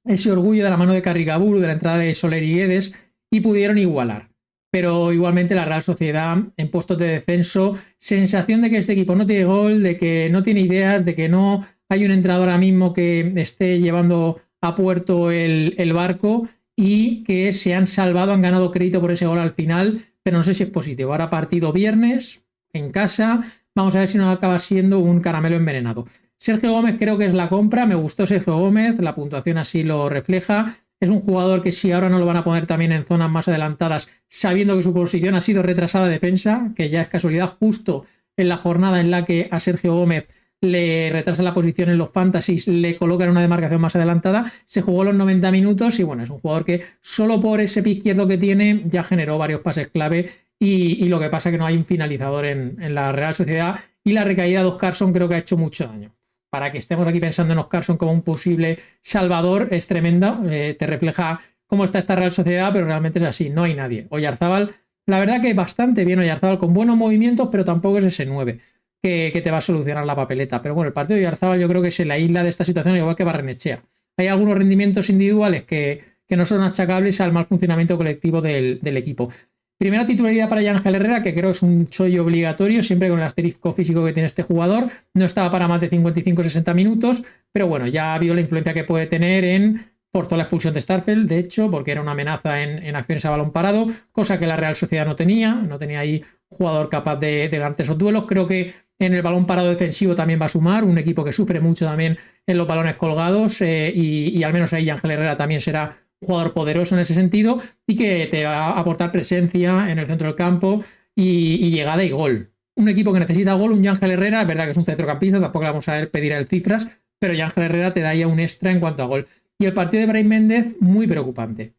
A: ese orgullo de la mano de Carricaburu, de la entrada de Soler y Guedes, y pudieron igualar. Pero igualmente la Real Sociedad en puestos de descenso, sensación de que este equipo no tiene gol, de que no tiene ideas, de que no hay un entrenador ahora mismo que esté llevando a puerto el barco y que se han salvado, han ganado crédito por ese gol al final, pero no sé si es positivo. Ahora partido viernes, en casa, vamos a ver si no acaba siendo un caramelo envenenado. Sergio Gómez creo que es la compra, me gustó Sergio Gómez, la puntuación así lo refleja. Es un jugador que si ahora no lo van a poner también en zonas más adelantadas, sabiendo que su posición ha sido retrasada de defensa, que ya es casualidad justo en la jornada en la que a Sergio Gómez le retrasa la posición en los fantasies, le colocan una demarcación más adelantada, se jugó los 90 minutos y bueno, es un jugador que solo por ese pie izquierdo que tiene ya generó varios pases clave y lo que pasa es que no hay un finalizador en la Real Sociedad y la recaída de Oscar creo que ha hecho mucho daño. Para que estemos aquí pensando en Oscar como un posible salvador es tremenda, te refleja cómo está esta Real Sociedad, pero realmente es así, no hay nadie. Oyarzábal, la verdad que bastante bien Oyarzábal, con buenos movimientos, pero tampoco es ese 9 que te va a solucionar la papeleta. Pero bueno, el partido de Oyarzábal yo creo que es la isla de esta situación, igual que Barrenechea. Hay algunos rendimientos individuales que no son achacables al mal funcionamiento colectivo del equipo. Primera titularidad para Ángel Herrera, que creo es un chollo obligatorio, siempre con el asterisco físico que tiene este jugador. No estaba para más de 55-60 minutos, pero bueno, ya vio la influencia que puede tener forzó la expulsión de Starfelt, de hecho, porque era una amenaza en acciones a balón parado, cosa que la Real Sociedad no tenía ahí jugador capaz de ganar esos duelos. Creo que en el balón parado defensivo también va a sumar, un equipo que sufre mucho también en los balones colgados y al menos ahí Ángel Herrera también será jugador poderoso en ese sentido y que te va a aportar presencia en el centro del campo y llegada y gol. Un equipo que necesita gol, un Ángel Herrera, es verdad que es un centrocampista, tampoco le vamos a ver pedir el cifras, pero Ángel Herrera te da ya un extra en cuanto a gol. Y el partido de Brahim Méndez, muy preocupante.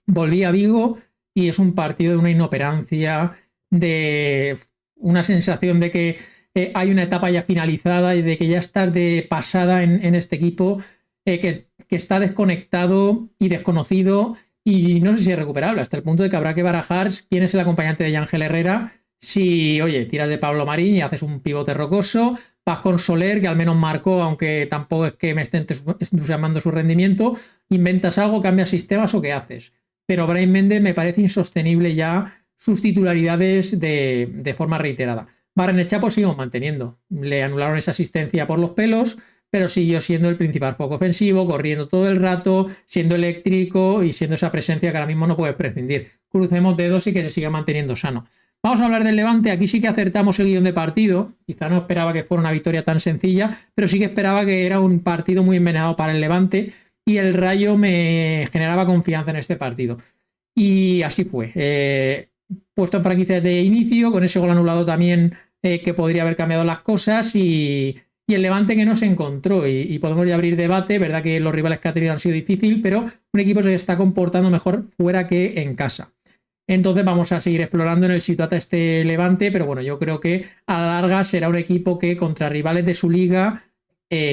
A: Volví a Vigo y es un partido de una inoperancia, de una sensación de que hay una etapa ya finalizada y de que ya estás de pasada en este equipo que está desconectado y desconocido y no sé si es recuperable, hasta el punto de que habrá que barajar quién es el acompañante de Ángel Herrera. Si, oye, tiras de Pablo Marín y haces un pivote rocoso, vas con Soler, que al menos marcó, aunque tampoco es que me esté entusiasmando su rendimiento, inventas algo, cambias sistemas o qué haces. Pero Brahim Méndez me parece insostenible ya sus titularidades de forma reiterada. Barrenechea pues seguimos manteniendo. Le anularon esa asistencia por los pelos, pero siguió siendo el principal foco ofensivo, corriendo todo el rato, siendo eléctrico y siendo esa presencia que ahora mismo no puedes prescindir. Crucemos dedos y que se siga manteniendo sano. Vamos a hablar del Levante. Aquí sí que acertamos el guión de partido. Quizá no esperaba que fuera una victoria tan sencilla, pero sí que esperaba que era un partido muy envenenado para el Levante y el Rayo me generaba confianza en este partido. Y así fue. Puesto en franquicia de inicio, con ese gol anulado también que podría haber cambiado las cosas y el Levante que no se encontró y podemos ya abrir debate, verdad que los rivales que ha tenido han sido difíciles, pero un equipo se está comportando mejor fuera que en casa. Entonces vamos a seguir explorando en el Situata este Levante, pero bueno, yo creo que a la larga será un equipo que contra rivales de su liga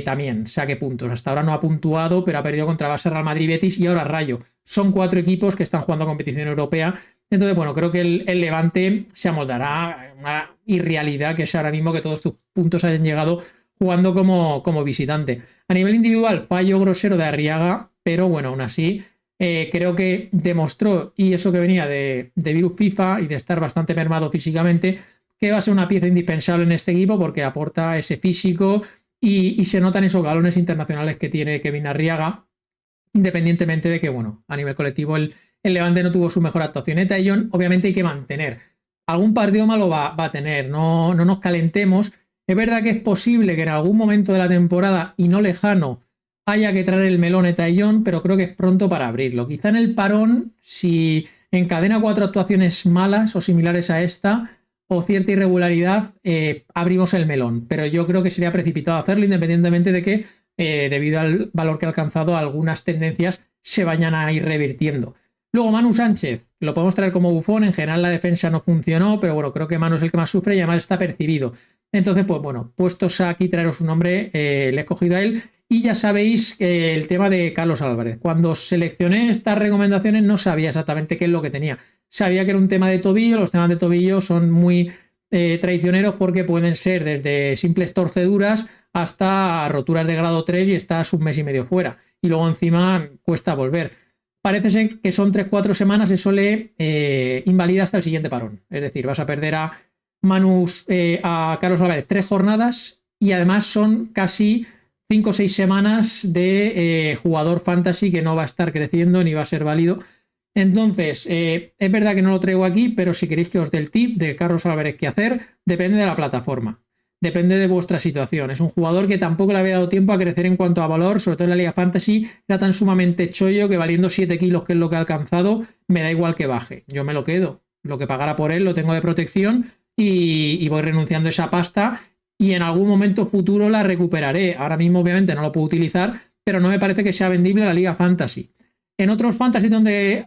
A: también saque puntos. Hasta ahora no ha puntuado, pero ha perdido contra Barça, Real Madrid, Betis y ahora Rayo. son 4 equipos que están jugando a competición europea. Entonces, bueno, creo que el Levante se amoldará a una irrealidad que es ahora mismo que todos tus puntos hayan llegado jugando como visitante. A nivel individual, fallo grosero de Arriaga, pero bueno, aún así creo que demostró, y eso que venía de virus FIFA y de estar bastante mermado físicamente, que va a ser una pieza indispensable en este equipo porque aporta ese físico y se notan esos galones internacionales que tiene Kevin Arriaga, independientemente de que, bueno, a nivel colectivo el Levante no tuvo su mejor actuación. Taillon, obviamente hay que mantener. Algún partido malo va a tener, no nos calentemos. Es verdad que es posible que en algún momento de la temporada y no lejano haya que traer el melón Taillon, pero creo que es pronto para abrirlo. Quizá en el parón, si encadena 4 actuaciones malas o similares a esta, o cierta irregularidad, abrimos el melón. Pero yo creo que sería precipitado hacerlo, independientemente de que, debido al valor que ha alcanzado, algunas tendencias se vayan a ir revirtiendo. Luego Manu Sánchez, lo podemos traer como bufón. En general la defensa no funcionó, pero bueno, creo que Manu es el que más sufre y además está percibido. Entonces, pues bueno, puestos aquí traeros un nombre, le he escogido a él. Y ya sabéis el tema de Carlos Álvarez. Cuando seleccioné estas recomendaciones no sabía exactamente qué es lo que tenía. Sabía que era un tema de tobillo. Los temas de tobillo son muy traicioneros porque pueden ser desde simples torceduras hasta roturas de grado 3 y estás un mes y medio fuera. Y luego encima cuesta volver. Parece ser que son 3-4 semanas, eso le invalida hasta el siguiente parón. Es decir, vas a perder a Carlos Álvarez 3 jornadas y además son casi 5 o 6 semanas de jugador fantasy que no va a estar creciendo ni va a ser válido. Entonces, es verdad que no lo traigo aquí, pero si queréis que os dé el tip de Carlos Álvarez qué hacer, depende de la plataforma. Depende de vuestra situación. Es un jugador que tampoco le había dado tiempo a crecer en cuanto a valor, sobre todo en la Liga Fantasy. Era tan sumamente chollo que valiendo 7 kilos, que es lo que ha alcanzado, me da igual que baje. Yo me lo quedo. Lo que pagara por él lo tengo de protección y voy renunciando a esa pasta y en algún momento futuro la recuperaré. Ahora mismo obviamente no lo puedo utilizar, pero no me parece que sea vendible la Liga Fantasy. En otros Fantasy donde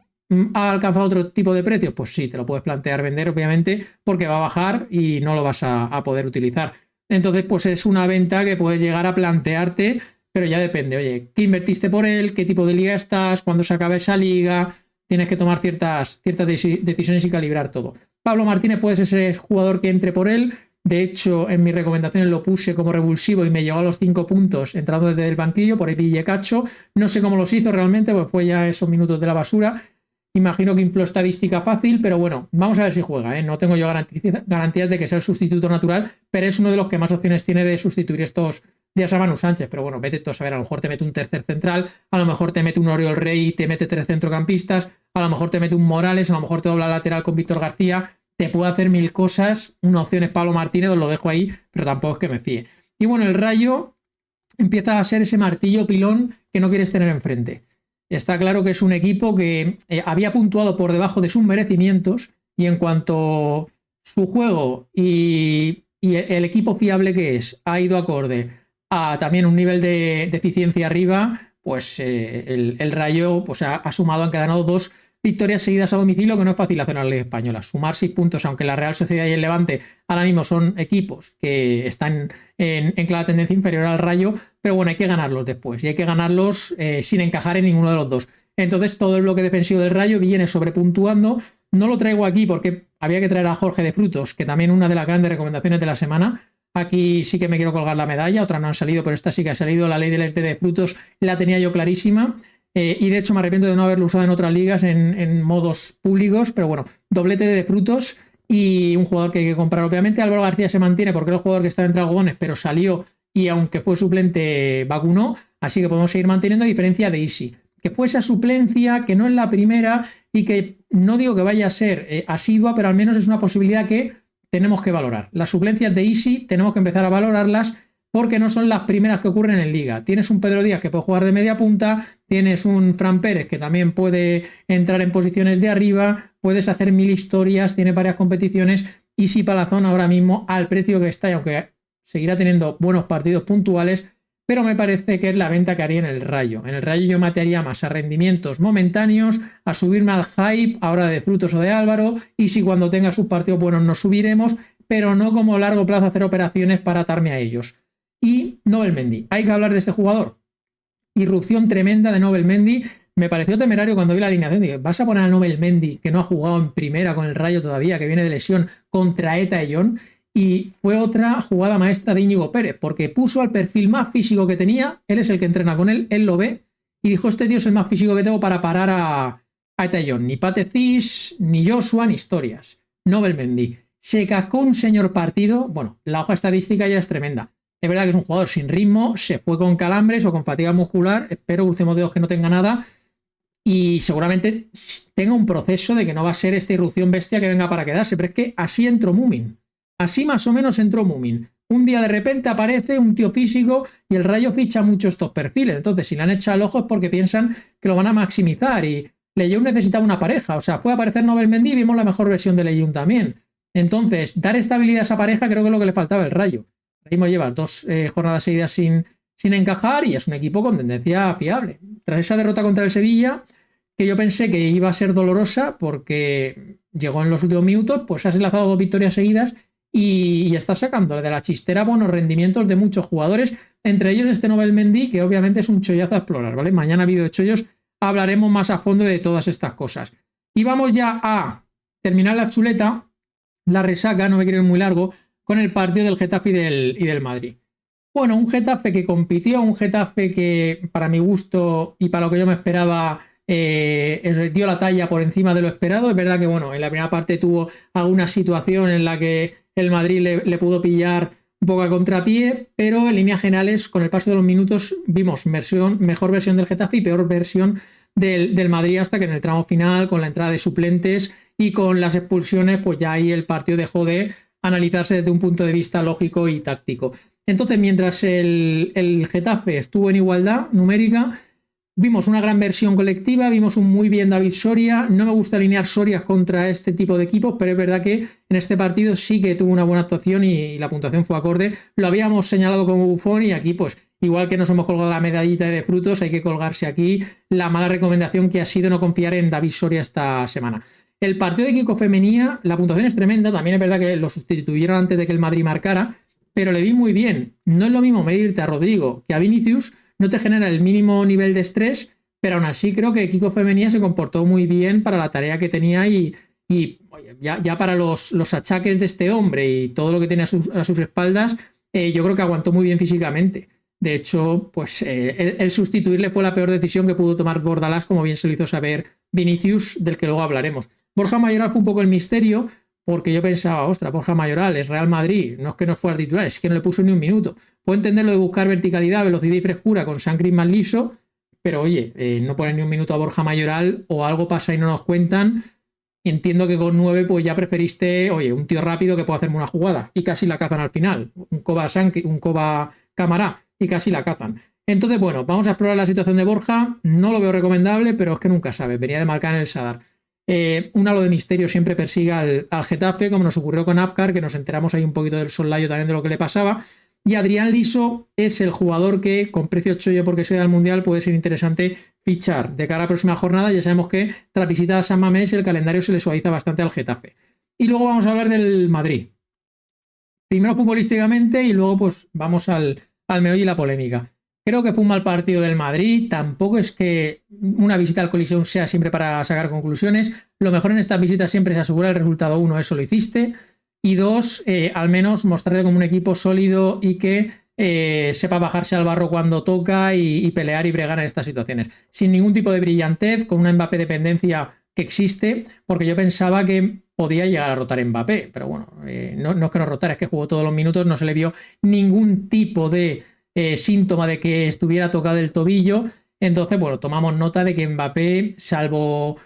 A: ha alcanzado otro tipo de precios, pues sí, te lo puedes plantear vender, obviamente, porque va a bajar y no lo vas a poder utilizar. Entonces, pues es una venta que puedes llegar a plantearte, pero ya depende, oye, ¿qué invertiste por él? ¿Qué tipo de liga estás? ¿Cuándo se acaba esa liga? Tienes que tomar ciertas decisiones y calibrar todo. Pablo Martínez puede ser ese jugador que entre por él. De hecho, en mis recomendaciones lo puse como revulsivo y me llegó a los 5 puntos entrando desde el banquillo, por ahí pillé cacho. No sé cómo los hizo realmente, pues fue ya esos minutos de la basura. Imagino que infló estadística fácil, pero bueno, vamos a ver si juega. No tengo yo garantías de que sea el sustituto natural, pero es uno de los que más opciones tiene de sustituir estos días a Manu Sánchez. Pero bueno, vete tú a saber, a lo mejor te mete un tercer central, a lo mejor te mete un Oriol Rey y te mete 3 centrocampistas, a lo mejor te mete un Morales, a lo mejor te dobla lateral con Víctor García, te puede hacer 1000 cosas. Una opción es Pablo Martínez, os lo dejo ahí, pero tampoco es que me fíe. Y bueno, el Rayo empieza a ser ese martillo pilón que no quieres tener enfrente. Está claro que es un equipo que había puntuado por debajo de sus merecimientos y en cuanto su juego y el equipo fiable que es ha ido acorde a también un nivel de eficiencia arriba, pues el Rayo pues ha sumado, han ganado 2 victorias seguidas a domicilio, que no es fácil hacer en la Liga Española. Sumar 6 puntos, aunque la Real Sociedad y el Levante ahora mismo son equipos que están en clara tendencia inferior al Rayo, pero bueno, hay que ganarlos después y hay que ganarlos sin encajar en ninguno de los dos. Entonces todo el bloque defensivo del Rayo viene sobrepuntuando. No lo traigo aquí porque había que traer a Jorge de Frutos, que también una de las grandes recomendaciones de la semana. Aquí sí que me quiero colgar la medalla, otras no han salido, pero esta sí que ha salido. La ley del SD de Frutos la tenía yo clarísima. Y de hecho me arrepiento de no haberlo usado en otras ligas en modos públicos, pero bueno, doblete de Frutos y un jugador que hay que comprar. Obviamente Álvaro García se mantiene porque era el jugador que estaba entre algodones, pero salió y aunque fue suplente vacunó, así que podemos seguir manteniendo, a diferencia de Isi, que fue esa suplencia que no es la primera y que no digo que vaya a ser asidua, pero al menos es una posibilidad que tenemos que valorar. Las suplencias de Isi tenemos que empezar a valorarlas porque no son las primeras que ocurren en Liga. Tienes un Pedro Díaz que puede jugar de media punta, tienes un Fran Pérez que también puede entrar en posiciones de arriba, puedes hacer 1000 historias, tiene varias competiciones. Isi Palazón ahora mismo al precio que está, y aunque seguirá teniendo buenos partidos puntuales, pero me parece que es la venta que haría en el Rayo. En el Rayo yo matearía más a rendimientos momentáneos, a subirme al hype ahora de Frutos o de Álvaro, y si cuando tenga sus partidos buenos nos subiremos, pero no como a largo plazo hacer operaciones para atarme a ellos. Y Nobel Mendy, hay que hablar de este jugador. Irrupción tremenda de Nobel Mendy. me pareció temerario cuando vi la alineación. Dije, ¿vas a poner a Nobel Mendy, que no ha jugado en primera con el Rayo todavía, que viene de lesión, contra Eta y John? Y fue otra jugada maestra de Íñigo Pérez, porque puso al perfil más físico que tenía, él es el que entrena con él lo ve, y dijo, este tío es el más físico que tengo para parar a Eta y John. Ni Pate Cis, ni Joshua, ni historias. Nobel Mendy. Se cascó un señor partido, bueno, la hoja estadística ya es tremenda. Es verdad que es un jugador sin ritmo, se fue con calambres o con fatiga muscular, espero crucemos dedos que no tenga nada, y seguramente tenga un proceso de que no va a ser esta irrupción bestia que venga para quedarse, pero es que así entró Mumin. Así más o menos entró Mumin. Un día de repente aparece un tío físico y el Rayo ficha mucho estos perfiles. Entonces, si le han hecho al ojo es porque piensan que lo van a maximizar. Y Lejeune necesitaba una pareja. O sea, fue a aparecer Nobel Mendy y vimos la mejor versión de Lejeune también. Entonces, dar estabilidad a esa pareja creo que es lo que le faltaba al Rayo. Ahora mismo lleva 2 jornadas seguidas sin encajar y es un equipo con tendencia fiable. Tras esa derrota contra el Sevilla, que yo pensé que iba a ser dolorosa porque llegó en los últimos minutos, pues has enlazado 2 victorias seguidas y está sacando de la chistera buenos rendimientos de muchos jugadores, entre ellos este Nobel Mendy, que obviamente es un chollazo a explorar, ¿vale? Mañana, vídeo de chollos, hablaremos más a fondo de todas estas cosas. Y vamos ya a terminar la chuleta, la resaca, no me quiero ir muy largo, con el partido del Getafe y del Madrid. Bueno, un Getafe que compitió, un Getafe que para mi gusto y para lo que yo me esperaba dio la talla por encima de lo esperado. Es verdad que bueno, en la primera parte tuvo alguna situación en la que el Madrid le pudo pillar un poco a contrapié, pero en líneas generales, con el paso de los minutos, vimos mejor versión del Getafe y peor versión del Madrid, hasta que en el tramo final, con la entrada de suplentes y con las expulsiones, pues ya ahí el partido dejó de analizarse desde un punto de vista lógico y táctico. Entonces, mientras el Getafe estuvo en igualdad numérica, vimos una gran versión colectiva, vimos un muy bien David Soria. No me gusta alinear Sorias contra este tipo de equipos, pero es verdad que en este partido sí que tuvo una buena actuación y la puntuación fue acorde. Lo habíamos señalado como Buffon y aquí, pues, igual que nos hemos colgado la medallita de frutos, hay que colgarse aquí la mala recomendación que ha sido no confiar en David Soria esta semana. El partido de Kiko Femenía, la puntuación es tremenda, también es verdad que lo sustituyeron antes de que el Madrid marcara, pero le vi muy bien. No es lo mismo medirte a Rodrigo que a Vinicius, no te genera el mínimo nivel de estrés, pero aún así creo que Kiko Femenía se comportó muy bien para la tarea que tenía y oye, ya para los achaques de este hombre y todo lo que tiene a sus espaldas, yo creo que aguantó muy bien físicamente. De hecho, pues el sustituirle fue la peor decisión que pudo tomar Bordalás, como bien se lo hizo saber Vinicius, del que luego hablaremos. Borja Mayoral fue un poco el misterio, porque yo pensaba, ostras, Borja Mayoral es Real Madrid, no es que no fuera titular, es que no le puso ni un minuto. Puedo entender lo de buscar verticalidad, velocidad y frescura con Sancris más liso, pero oye, no poner ni un minuto a Borja Mayoral o algo pasa y no nos cuentan. Entiendo que con 9 pues ya preferiste, oye, un tío rápido que pueda hacerme una jugada y casi la cazan al final. Un Koba Camará y casi la cazan. Entonces, bueno, vamos a explorar la situación de Borja. No lo veo recomendable, pero es que nunca sabe. Venía de marcar en el Sadar. Un halo de misterio siempre persigue al Getafe, como nos ocurrió con Apcar, que nos enteramos ahí un poquito del soslayo también de lo que le pasaba. Y Adrián Liso es el jugador que, con precio chollo porque soy del Mundial, puede ser interesante fichar. De cara a la próxima jornada, ya sabemos que tras visitar a San Mamés el calendario se le suaviza bastante al Getafe. Y luego vamos a hablar del Madrid. Primero futbolísticamente y luego pues vamos al meollo y la polémica. Creo que fue un mal partido del Madrid. Tampoco es que una visita al Coliseum sea siempre para sacar conclusiones. Lo mejor en estas visitas siempre es asegurar el resultado. 1, eso lo hiciste. Y 2, al menos mostrarle como un equipo sólido y que sepa bajarse al barro cuando toca y pelear y bregar en estas situaciones. Sin ningún tipo de brillantez, con una Mbappé dependencia que existe, porque yo pensaba que podía llegar a rotar Mbappé. Pero bueno, no es que no rotara, es que jugó todos los minutos, no se le vio ningún tipo de síntoma de que estuviera tocado el tobillo. Entonces, bueno, tomamos nota de que Mbappé, salvo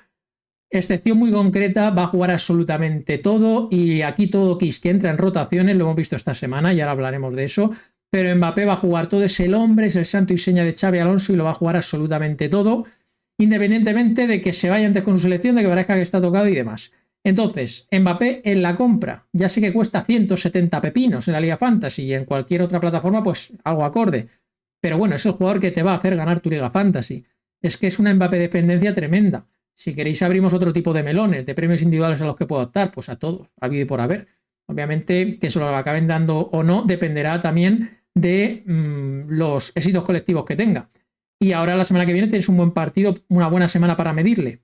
A: excepción muy concreta, va a jugar absolutamente todo y aquí todo Kiss que entra en rotaciones, lo hemos visto esta semana y ahora hablaremos de eso, pero Mbappé va a jugar todo, es el hombre, es el santo y seña de Xabi Alonso y lo va a jugar absolutamente todo, independientemente de que se vaya antes con su selección, de que parezca que está tocado y demás. Entonces, Mbappé en la compra, ya sé que cuesta 170 pepinos en la Liga Fantasy y en cualquier otra plataforma, pues algo acorde. Pero bueno, es el jugador que te va a hacer ganar tu Liga Fantasy. Es que es una Mbappé dependencia tremenda. Si queréis abrimos otro tipo de melones, de premios individuales a los que puedo optar, pues a todos, a habido y por haber. Obviamente que se lo acaben dando o no dependerá también de los éxitos colectivos que tenga. y ahora la semana que viene tienes un buen partido, una buena semana para medirle.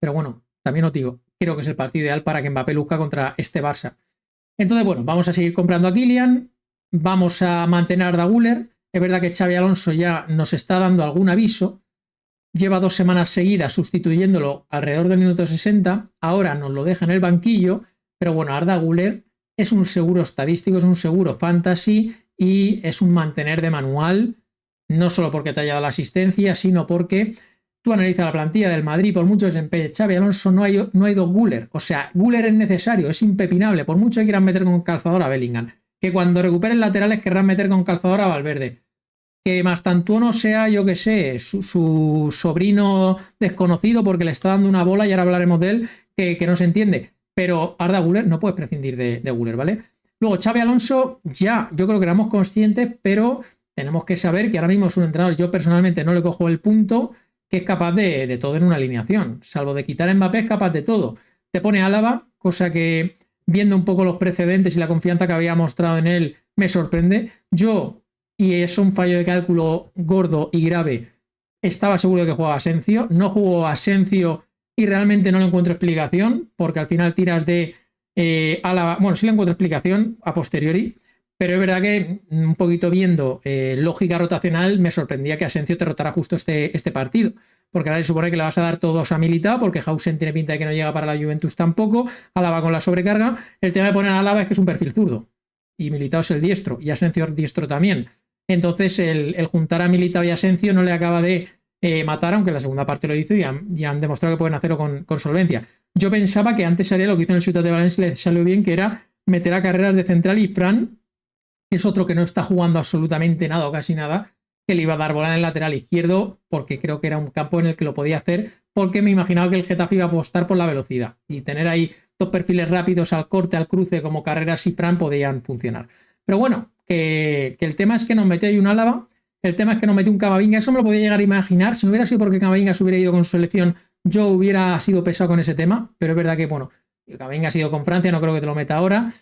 A: Pero bueno, también os digo, creo que es el partido ideal para que Mbappé luzca contra este Barça. Entonces, bueno, vamos a seguir comprando a Kylian, vamos a mantener a Arda Güler. Es verdad que Xabi Alonso ya nos está dando algún aviso, lleva 2 semanas seguidas sustituyéndolo alrededor del minuto 60, ahora nos lo deja en el banquillo, pero bueno, Arda Güler es un seguro estadístico, es un seguro fantasy y es un mantener de manual, no solo porque te haya dado la asistencia, sino porque tú analizas la plantilla del Madrid, por mucho que se empeñe Xabi Alonso, no ha ido Güler. O sea, Güler es necesario, es impepinable, por mucho que quieran meter con calzador a Bellingham. Que cuando recuperen laterales querrán meter con calzador a Valverde. Que Mastantuono sea, yo que sé, su sobrino desconocido porque le está dando una bola y ahora hablaremos de él, que no se entiende. Pero Arda Güler, no puedes prescindir de Güler, ¿vale? Luego, Xabi Alonso, ya, yo creo que éramos conscientes, pero tenemos que saber que ahora mismo es un entrenador, yo personalmente no le cojo el punto, que es capaz de todo en una alineación. Salvo de quitar a Mbappé, es capaz de todo. Te pone Álava, cosa que, viendo un poco los precedentes y la confianza que había mostrado en él, me sorprende. Yo, y es un fallo de cálculo gordo y grave, estaba seguro de que jugaba Asensio. No jugó Asensio y realmente no le encuentro explicación, porque al final tiras de Álava. Bueno, sí le encuentro explicación a posteriori, pero es verdad que un poquito viendo lógica rotacional me sorprendía que Asensio te rotara justo este partido, porque ahora se supone que le vas a dar todos a Militao, porque Hausen tiene pinta de que no llega para la Juventus tampoco, Álava con la sobrecarga. El tema de poner a Álava es que es un perfil zurdo y Militao es el diestro y Asensio es diestro también. Entonces el juntar a Militao y Asensio no le acaba de matar, aunque en la segunda parte lo hizo y han demostrado que pueden hacerlo con solvencia. Yo pensaba que antes haría lo que hizo en el Ciutat de Valencia, le salió bien, que era meter a Carreras de central y Fran, que es otro que no está jugando absolutamente nada o casi nada, que le iba a dar bola en el lateral izquierdo, porque creo que era un campo en el que lo podía hacer, porque me imaginaba que el Getafe iba a apostar por la velocidad y tener ahí dos perfiles rápidos al corte, al cruce, como Carreras y Fran podían funcionar. Pero bueno, que el tema es que nos metió ahí un Álava, el tema es que nos metió un Camavinga, eso me lo podía llegar a imaginar, si no hubiera sido porque Camavinga se hubiera ido con su selección, yo hubiera sido pesado con ese tema, pero es verdad que, bueno, Camavinga ha sido con Francia, no creo que te lo meta ahora.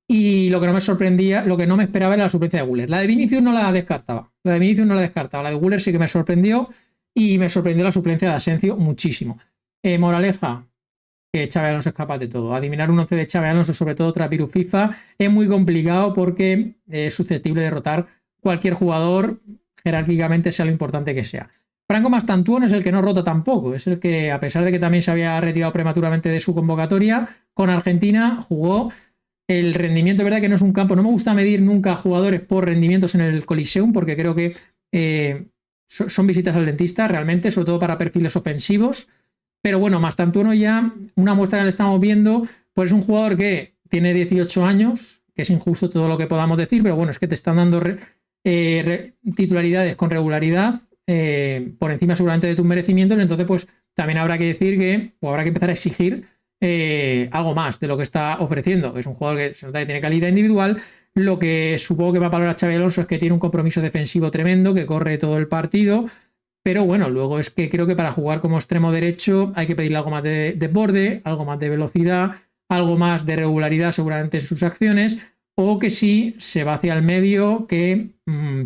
A: Y lo que no me sorprendía, lo que no me esperaba era la suplencia de Güler. La de Vinicius no la descartaba. La de Güler sí que me sorprendió y me sorprendió la suplencia de Asensio muchísimo. Moraleja, que Xabi Alonso es capaz de todo. Adivinar un 11 de Xabi Alonso, sobre todo tras virus FIFA, es muy complicado porque es susceptible de derrotar cualquier jugador, jerárquicamente sea lo importante que sea. Franco Mastantuono es el que no rota tampoco, es el que, a pesar de que también se había retirado prematuramente de su convocatoria, con Argentina jugó. El rendimiento, es verdad que no es un campo, no me gusta medir nunca a jugadores por rendimientos en el Coliseum, porque creo que son visitas al dentista realmente, sobre todo para perfiles ofensivos. Pero bueno, Mastantuono ya, una muestra que le estamos viendo, pues es un jugador que tiene 18 años, que es injusto todo lo que podamos decir, pero bueno, es que te están dando titularidades con regularidad, por encima seguramente de tus merecimientos, entonces pues también habrá que decir que, o habrá que empezar a exigir algo más de lo que está ofreciendo. Es un jugador que se nota que tiene calidad individual. Lo que supongo que va a valorar Xabi Alonso es que tiene un compromiso defensivo tremendo, que corre todo el partido. Pero bueno, luego es que creo que para jugar como extremo derecho hay que pedirle algo más de borde, algo más de velocidad, algo más de regularidad seguramente en sus acciones, o que si se va hacia el medio, que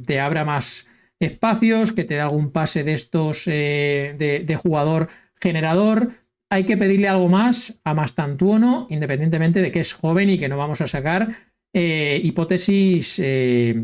A: te abra más espacios, que te dé algún pase de estos de jugador generador. Hay que pedirle algo más a Mastantuono, independientemente de que es joven y que no vamos a sacar hipótesis que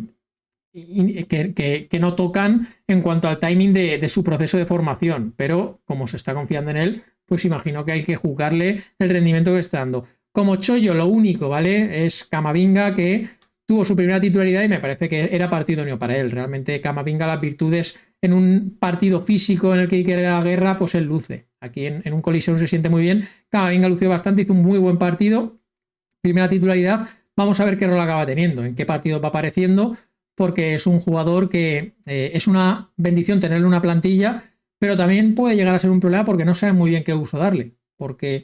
A: no tocan en cuanto al timing de su proceso de formación. Pero como se está confiando en él, pues imagino que hay que juzgarle el rendimiento que está dando. Como chollo, lo único, ¿vale? Es Camavinga, que tuvo su primera titularidad y me parece que era partido idóneo para él. Realmente Camavinga, las virtudes en un partido físico en el que hay que ir a la guerra, pues él luce. Aquí en un Coliseum se siente muy bien. Camavinga lució bastante, hizo un muy buen partido. Primera titularidad. Vamos a ver qué rol acaba teniendo, en qué partido va apareciendo, porque es un jugador que es una bendición tenerle una plantilla, pero también puede llegar a ser un problema porque no sabe muy bien qué uso darle. Porque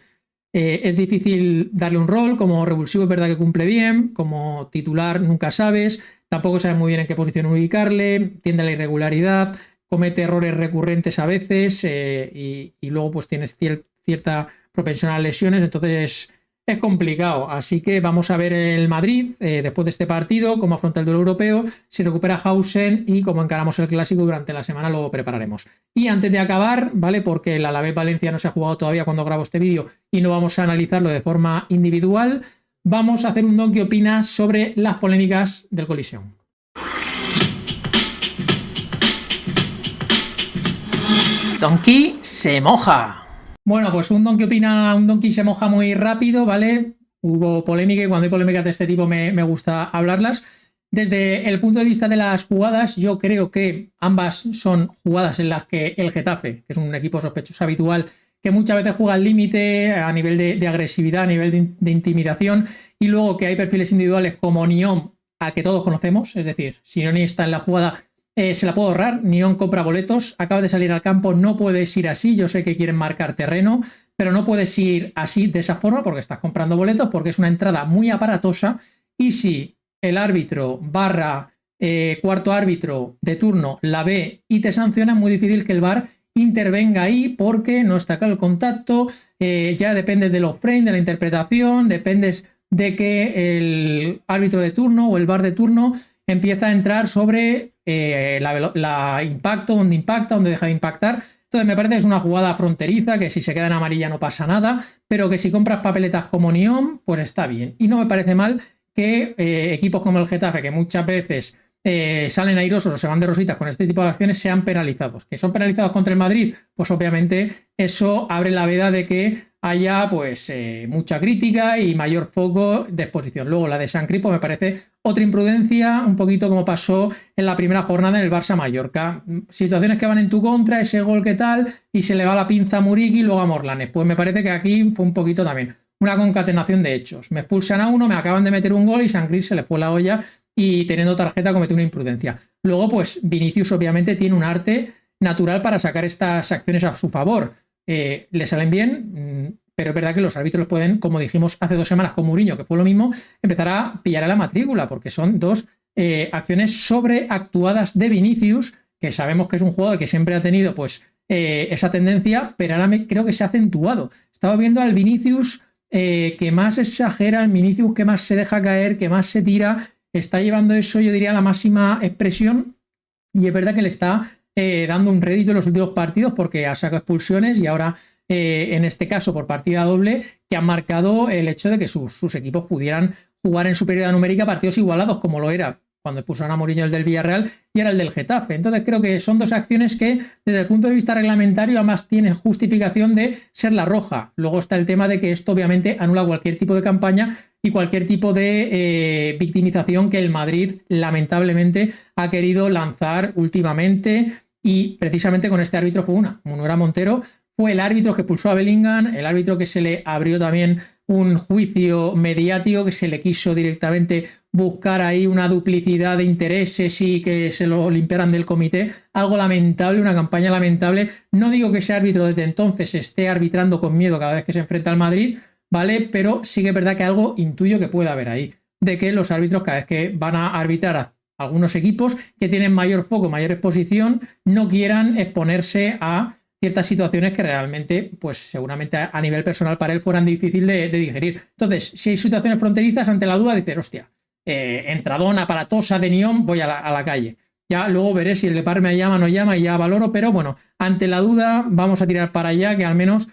A: es difícil darle un rol, como revulsivo es verdad que cumple bien, como titular nunca sabes, tampoco sabes muy bien en qué posición ubicarle, tiende a la irregularidad, comete errores recurrentes a veces y luego pues tienes cierta propensión a lesiones, entonces es complicado. Así que vamos a ver el Madrid después de este partido, cómo afronta el duelo europeo, si recupera Hausen y cómo encaramos el clásico durante la semana, lo prepararemos. Y antes de acabar, ¿vale? Porque el Alavés Valencia no se ha jugado todavía cuando grabo este vídeo y no vamos a analizarlo de forma individual, vamos a hacer un don que opina sobre las polémicas del Coliseum. Donkey se moja. Bueno, pues un Donkey se moja muy rápido, ¿vale? Hubo polémica y cuando hay polémicas de este tipo me gusta hablarlas. Desde el punto de vista de las jugadas, yo creo que ambas son jugadas en las que el Getafe, que es un equipo sospechoso habitual, que muchas veces juega al límite a nivel de agresividad, a nivel de intimidación, y luego que hay perfiles individuales como Nyom, al que todos conocemos, es decir, si Nyom está en la jugada, se la puedo ahorrar. Nyom compra boletos, acaba de salir al campo, no puedes ir así. Yo sé que quieren marcar terreno, pero no puedes ir así de esa forma porque estás comprando boletos, porque es una entrada muy aparatosa. Y si el árbitro barra cuarto árbitro de turno la ve y te sanciona, es muy difícil que el VAR intervenga ahí porque no está claro el contacto. Ya depende de los frames, de la interpretación, dependes de que el árbitro de turno o el VAR de turno empieza a entrar sobre la impacto, donde deja de impactar. Entonces me parece que es una jugada fronteriza, que si se queda en amarilla no pasa nada, pero que si compras papeletas como Nyom, pues está bien. Y no me parece mal que equipos como el Getafe, que muchas veces salen airosos o se van de rositas con este tipo de acciones, sean penalizados. ¿Que son penalizados contra el Madrid? Pues obviamente eso abre la veda de que haya pues mucha crítica y mayor foco de exposición. Luego la de San Cripo me parece otra imprudencia, un poquito como pasó en la primera jornada en el Barça-Mallorca. Situaciones que van en tu contra, ese gol que tal, y se le va la pinza a Muriqui y luego a Morlanes. Pues me parece que aquí fue un poquito también una concatenación de hechos. Me expulsan a uno, me acaban de meter un gol y San Cris se le fue la olla y teniendo tarjeta cometió una imprudencia. Luego, pues Vinicius obviamente tiene un arte natural para sacar estas acciones a su favor. Le salen bien, pero es verdad que los árbitros pueden, como dijimos hace 2 semanas con Mourinho, que fue lo mismo, empezar a pillar a la matrícula, porque son dos acciones sobreactuadas de Vinicius, que sabemos que es un jugador que siempre ha tenido pues esa tendencia, pero ahora creo que se ha acentuado. Estaba viendo al Vinicius que más exagera, al Vinicius que más se deja caer, que más se tira, está llevando eso, yo diría, a la máxima expresión, y es verdad que le está dando un rédito en los últimos partidos porque ha sacado expulsiones y ahora, en este caso, por partida doble, que han marcado el hecho de que sus equipos pudieran jugar en superioridad numérica partidos igualados, como lo era cuando expulsaron a Mourinho el del Villarreal y era el del Getafe. Entonces creo que son dos acciones que, desde el punto de vista reglamentario, además tienen justificación de ser la roja. Luego está el tema de que esto obviamente anula cualquier tipo de campaña y cualquier tipo de victimización que el Madrid lamentablemente ha querido lanzar últimamente. Y precisamente con este árbitro fue una. Munera Montero fue el árbitro que expulsó a Bellingham, el árbitro que se le abrió también un juicio mediático, que se le quiso directamente buscar ahí una duplicidad de intereses y que se lo limpiaran del comité. Algo lamentable, una campaña lamentable. No digo que ese árbitro desde entonces esté arbitrando con miedo cada vez que se enfrenta al Madrid, ¿vale? Pero sí que es verdad que algo intuyo que puede haber ahí, de que los árbitros cada vez que van a arbitrar a algunos equipos que tienen mayor foco, mayor exposición, no quieran exponerse a ciertas situaciones que realmente, pues seguramente a nivel personal para él fueran difícil de digerir. Entonces, si hay situaciones fronterizas, ante la duda, dices, hostia, entradón aparatosa de Nyom, voy a la calle. Ya luego veré si el VAR me llama o no llama y ya valoro, pero bueno, ante la duda vamos a tirar para allá, que al menos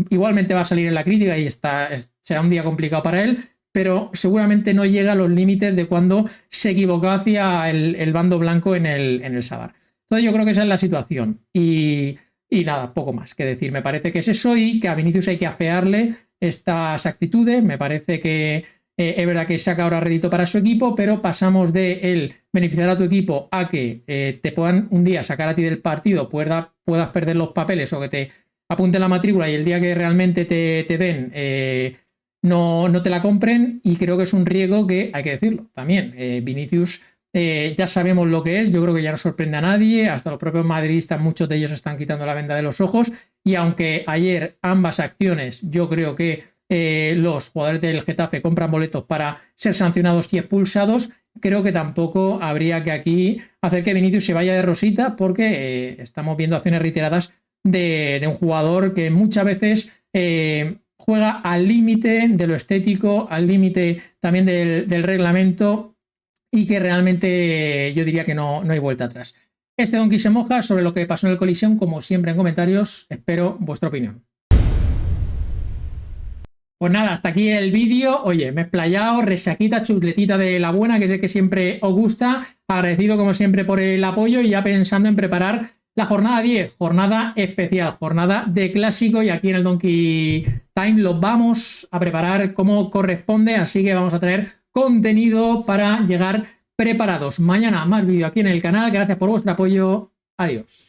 A: igualmente va a salir en la crítica y será un día complicado para él, pero seguramente no llega a los límites de cuando se equivocó hacia el bando blanco en el Sadar. Entonces yo creo que esa es la situación y nada, poco más que decir. Me parece que es eso y que a Vinicius hay que afearle estas actitudes. Me parece que es verdad que saca ahora rédito para su equipo, pero pasamos de el beneficiar a tu equipo a que te puedan un día sacar a ti del partido, puedas perder los papeles o que te apunten la matrícula y el día que realmente te den no te la compren, y creo que es un riesgo que hay que decirlo también. Vinicius ya sabemos lo que es, yo creo que ya no sorprende a nadie, hasta los propios madridistas, muchos de ellos están quitando la venda de los ojos, y aunque ayer ambas acciones yo creo que los jugadores del Getafe compran boletos para ser sancionados y expulsados, creo que tampoco habría que aquí hacer que Vinicius se vaya de rosita, porque estamos viendo acciones reiteradas de un jugador que muchas veces juega al límite de lo estético, al límite también del reglamento y que realmente yo diría que no hay vuelta atrás. Este Donkey se moja sobre lo que pasó en el Colisión, como siempre en comentarios, espero vuestra opinión. Pues nada, hasta aquí el vídeo. Oye, me he explayado, resaquita, chutletita de la buena, que sé que siempre os gusta. Agradecido como siempre por el apoyo y ya pensando en preparar la jornada 10, jornada especial, jornada de clásico, y aquí en el Donkey Time lo vamos a preparar como corresponde, así que vamos a tener contenido para llegar preparados. Mañana más vídeo aquí en el canal. Gracias por vuestro apoyo. Adiós.